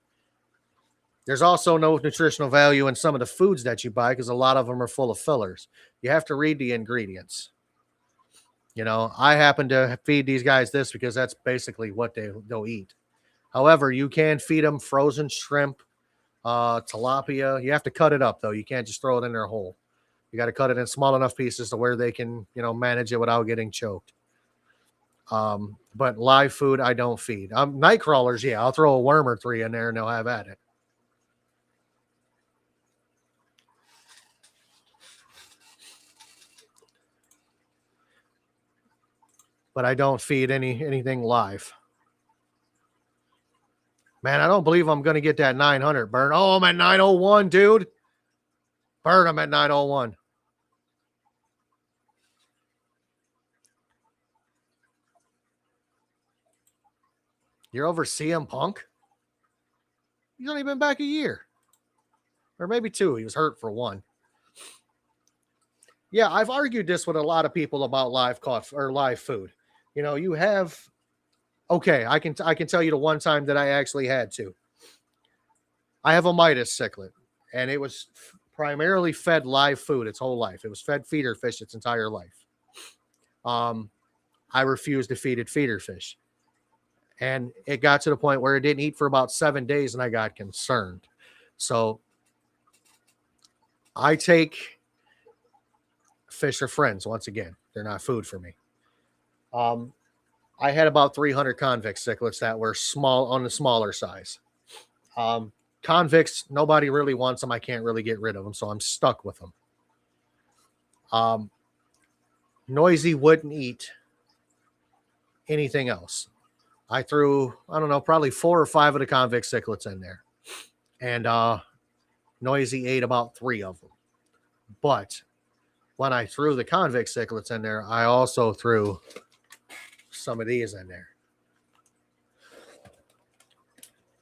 There's also no nutritional value in some of the foods that you buy because a lot of them are full of fillers. You have to read the ingredients. You know, I happen to feed these guys this because that's basically what they'll eat. However, you can feed them frozen shrimp, tilapia. You have to cut it up, though. You can't just throw it in their hole. You got to cut it in small enough pieces to where they can, manage it without getting choked. But live food, I don't feed. Night crawlers, yeah, I'll throw a worm or 3 in there and they'll have at it. But I don't feed anything live. Man, I don't believe I'm going to get that 900 burn. Oh, I'm at 901, dude. Burn, I'm at 901. You're over CM Punk? He's only been back a year. Or maybe 2. He was hurt for 1. Yeah, I've argued this with a lot of people about live food. You have... Okay, I can tell you the one time that I actually had to. I have a Midas cichlid, and it was primarily fed live food its whole life. It was fed feeder fish its entire life. I refused to feed it feeder fish. And it got to the point where it didn't eat for about 7 days, and I got concerned. So I take fish are friends once again. They're not food for me. I had about 300 convict cichlids that were small on the smaller size. Convicts, nobody really wants them. I can't really get rid of them, so I'm stuck with them. Noisy wouldn't eat anything else. I threw, I don't know, probably 4 or 5 of the convict cichlids in there. And Noisy ate about 3 of them. But when I threw the convict cichlids in there, I also threw some of these in there.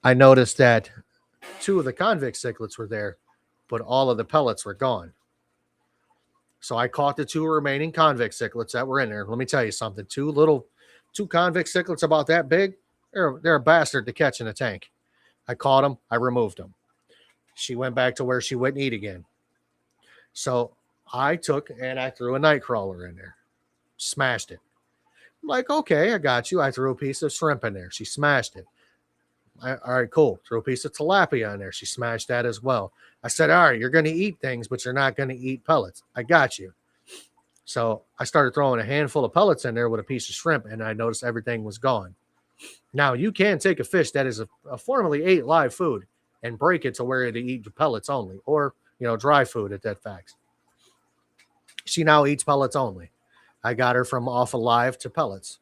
I noticed that 2 of the convict cichlids were there, but all of the pellets were gone. So I caught the 2 remaining convict cichlids that were in there. Let me tell you something. 2 convict cichlids about that big, they're a bastard to catch in a tank. I caught them. I removed them. She went back to where she wouldn't eat again. So I took and I threw a night crawler in there. Smashed it. I'm like, okay, I got you. I threw a piece of shrimp in there. She smashed it. All right, cool. Threw a piece of tilapia in there. She smashed that as well. I said, all right, you're going to eat things, but you're not going to eat pellets. I got you. So I started throwing a handful of pellets in there with a piece of shrimp, and I noticed everything was gone. Now, you can take a fish that is a formerly ate live food and break it to where they eat the pellets only, or, dry food at that fact. She now eats pellets only. I got her from off alive to pellets.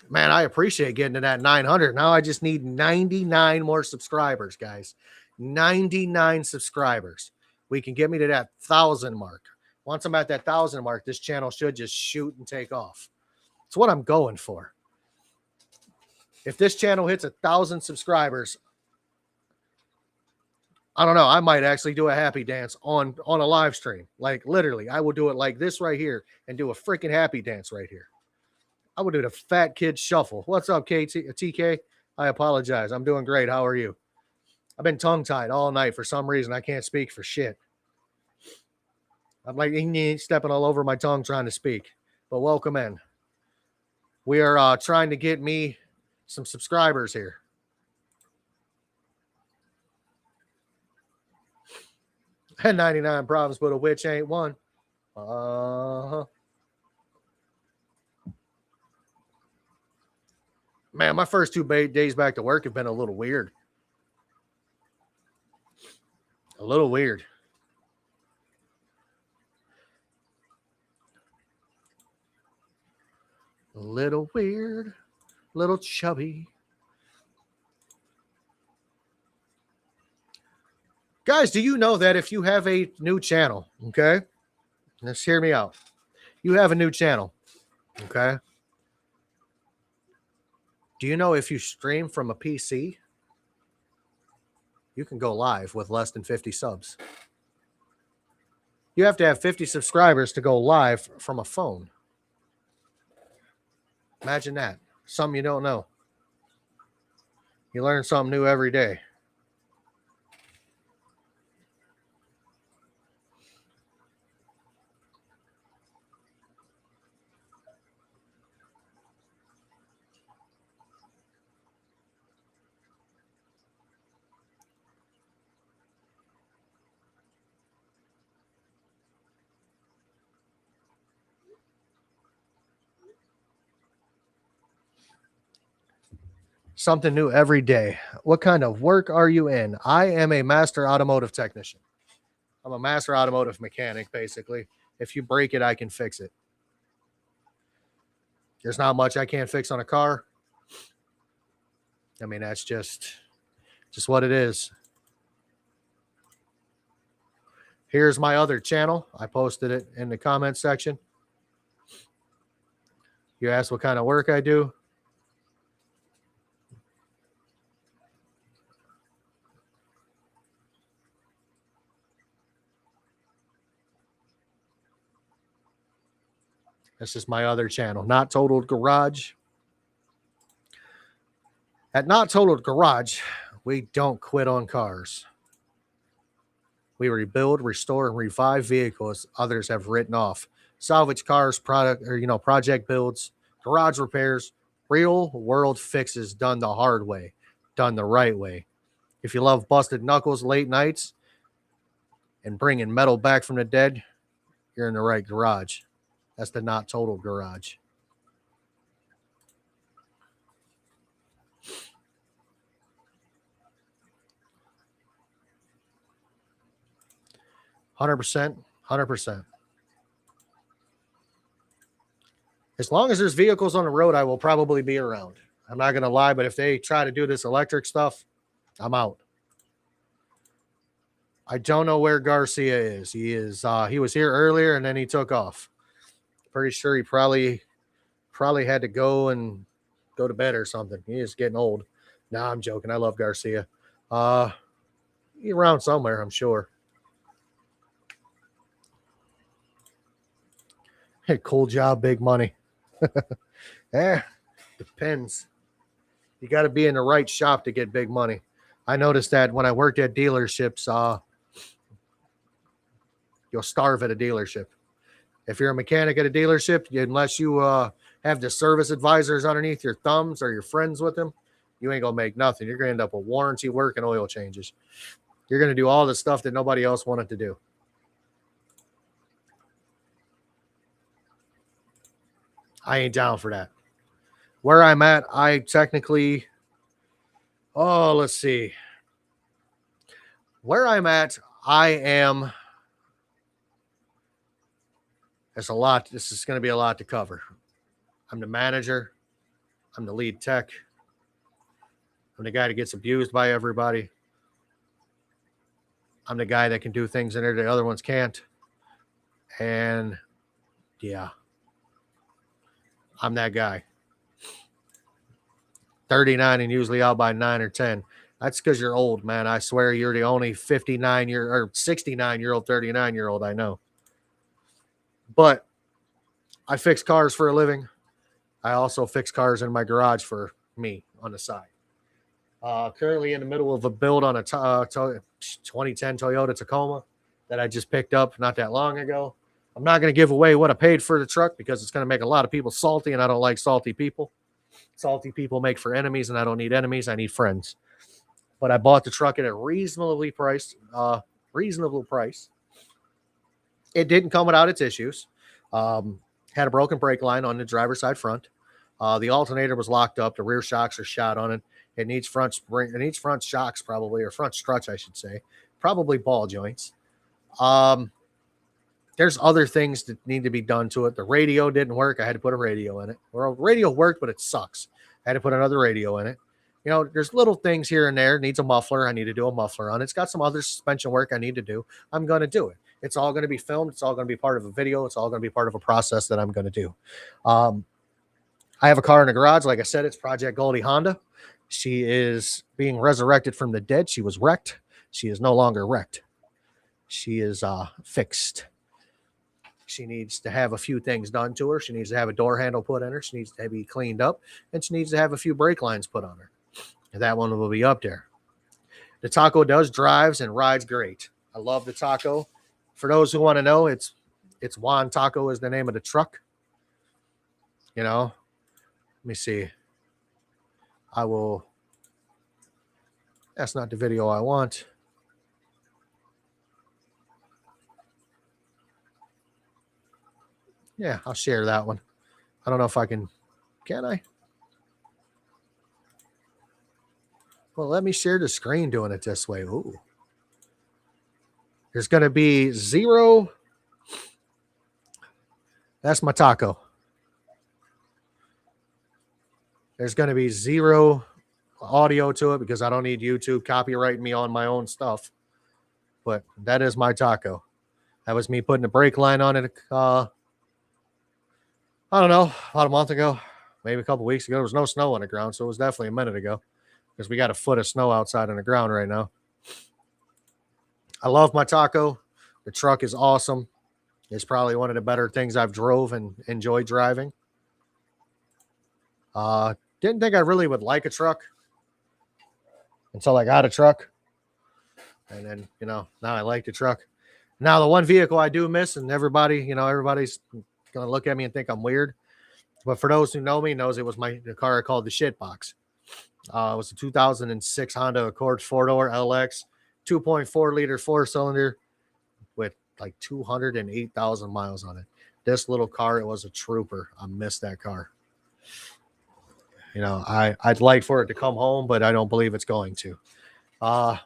Man, I appreciate getting to that 900. Now I just need 99 more subscribers, guys. 99 subscribers. We can get me to that 1,000 mark. Once I'm at that 1,000 mark, this channel should just shoot and take off. It's what I'm going for. If this channel hits 1,000 subscribers, I don't know, I might actually do a happy dance on a live stream. Like, literally, I will do it like this right here and do a freaking happy dance right here. I would do the fat kid shuffle. What's up, TK? I apologize. I'm doing great. How are you? I've been tongue-tied all night. For some reason, I can't speak for shit. I'm like stepping all over my tongue trying to speak. But welcome in. We are trying to get me some subscribers here. Had 99 problems, but a witch ain't one. Man, my first 2 days back to work have been a little weird. A little weird. A little weird. Little chubby. Guys, do you know that if you have a new channel, okay? Let's hear me out. You have a new channel, okay? Do you know if you stream from a PC, you can go live with less than 50 subs? You have to have 50 subscribers to go live from a phone. Imagine that. Something you don't know. You learn something new every day. Something new every day. What kind of work are you in? I am a master automotive technician. I'm a master automotive mechanic, basically. If you break it, I can fix it. There's not much I can't fix on a car. I mean, that's just what it is. Here's my other channel. I posted it in the comment section. You asked what kind of work I do. This is my other channel, Not Totaled Garage. At Not Totaled Garage, we don't quit on cars. We rebuild, restore, and revive vehicles others have written off. Salvage cars, project builds, garage repairs, real world fixes done the hard way, done the right way. If you love busted knuckles late nights and bringing metal back from the dead, you're in the right garage. That's the Not Totaled Garage. 100%. 100%. As long as there's vehicles on the road, I will probably be around. I'm not going to lie, but if they try to do this electric stuff, I'm out. I don't know where Garcia is. He was here earlier and then he took off. Pretty sure he probably had to go to bed or something. He is getting old. Nah, I'm joking. I love Garcia. He's around somewhere, I'm sure. Hey, cool job, big money. Depends. You got to be in the right shop to get big money. I noticed that when I worked at dealerships, you'll starve at a dealership. If you're a mechanic at a dealership, unless you have the service advisors underneath your thumbs or you're friends with them, you ain't going to make nothing. You're going to end up with warranty work and oil changes. You're going to do all the stuff that nobody else wanted to do. I ain't down for that. Where I'm at, I technically, let's see. Where I'm at, I am, there's a lot. This is going to be a lot to cover. I'm the manager. I'm the lead tech. I'm the guy that gets abused by everybody. I'm the guy that can do things in there that other ones can't. And yeah, I'm that guy. 39 and usually out by 9 or 10. That's because you're old, man. I swear you're the only 69-year-old, 39-year-old I know. But I fix cars for a living. I also fix cars in my garage for me on the side. Currently in the middle of a build on a 2010 Toyota Tacoma that I just picked up not that long ago. I'm not going to give away what I paid for the truck because it's going to make a lot of people salty, and I don't like salty people. Salty people make for enemies, and I don't need enemies. I need friends. But I bought the truck at a reasonable price. It didn't come without its issues. Had a broken brake line on the driver's side front. The alternator was locked up. The rear shocks are shot on it. It needs front spring. It needs front shocks probably, or front struts, I should say. Probably ball joints. There's other things that need to be done to it. The radio didn't work. I had to put a radio in it. Or radio worked, but it sucks. I had to put another radio in it. You know, there's little things here and there. It needs a muffler. I need to do a muffler on it. It's got some other suspension work I need to do. I'm going to do it. It's all going to be filmed. It's all going to be part of a video. It's all going to be part of a process that I'm going to do. I have a car in the garage. Like I said, it's Project Goldie Honda. She is being resurrected from the dead. She was wrecked. She is no longer wrecked. She is fixed. She needs to have a few things done to her. She needs to have a door handle put in her. She needs to be cleaned up. And she needs to have a few brake lines put on her. And that one will be up there. The Taco drives and rides great. I love the Taco. For those who want to know, it's Juan Taco is the name of the truck. You know, let me see. That's not the video I want. Yeah, I'll share that one. I don't know if I can I? Well, let me share the screen doing it this way. Ooh. There's going to be 0. That's my Taco. There's going to be 0 audio to it because I don't need YouTube copyrighting me on my own stuff. But that is my Taco. That was me putting a brake line on it. I don't know, about a month ago, maybe a couple weeks ago. There was no snow on the ground, so it was definitely a minute ago because we got a foot of snow outside on the ground right now. I love my Taco. The truck is awesome. It's probably one of the better things I've drove and enjoyed driving. Didn't think I really would like a truck until I got a truck. And then, now I like the truck. Now, the one vehicle I do miss, and everybody's going to look at me and think I'm weird. But for those who know me, knows it was the car I called the shit box. It was a 2006 Honda Accord 4-door LX, 2.4 liter 4-cylinder with like 208,000 miles on it. This little car, it was a trooper. I missed that car. I'd like for it to come home, but I don't believe it's going to.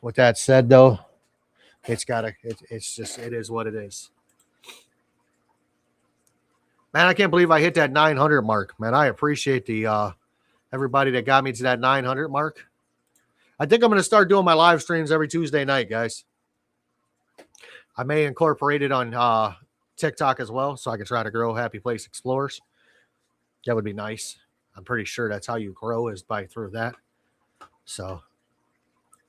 With that said, though, It's gotta. It's just. It is what it is. Man, I can't believe I hit that 900 mark. Man, I appreciate the everybody that got me to that 900 mark. I think I'm going to start doing my live streams every Tuesday night, guys. I may incorporate it on TikTok as well, so I can try to grow Happy Place Explorers. That would be nice. I'm pretty sure that's how you grow, is by through that. So,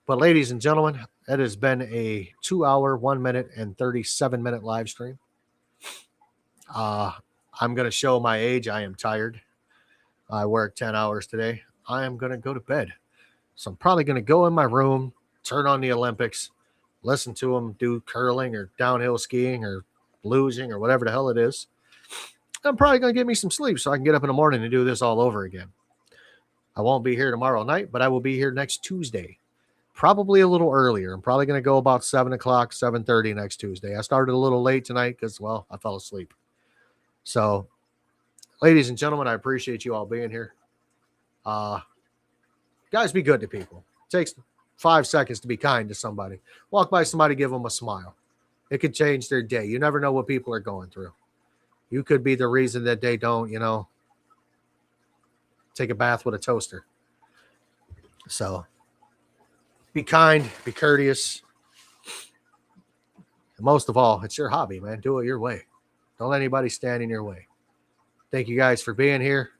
but ladies and gentlemen, it has been a 2 hour, 1 minute, and 37-minute live stream. I'm going to show my age. I am tired. I worked 10 hours today. I am going to go to bed. So I'm probably going to go in my room, turn on the Olympics, listen to them do curling or downhill skiing or losing or whatever the hell it is. I'm probably going to get me some sleep so I can get up in the morning and do this all over again. I won't be here tomorrow night, but I will be here next Tuesday. Probably a little earlier. I'm probably going to go about 7 o'clock, 7:30 next Tuesday. I started a little late tonight because, well, I fell asleep. So, ladies and gentlemen, I appreciate you all being here. Guys, be good to people. It takes 5 seconds to be kind to somebody. Walk by somebody, give them a smile. It could change their day. You never know what people are going through. You could be the reason that they don't, take a bath with a toaster. So be kind, be courteous. And most of all, it's your hobby, man. Do it your way. Don't let anybody stand in your way. Thank you guys for being here.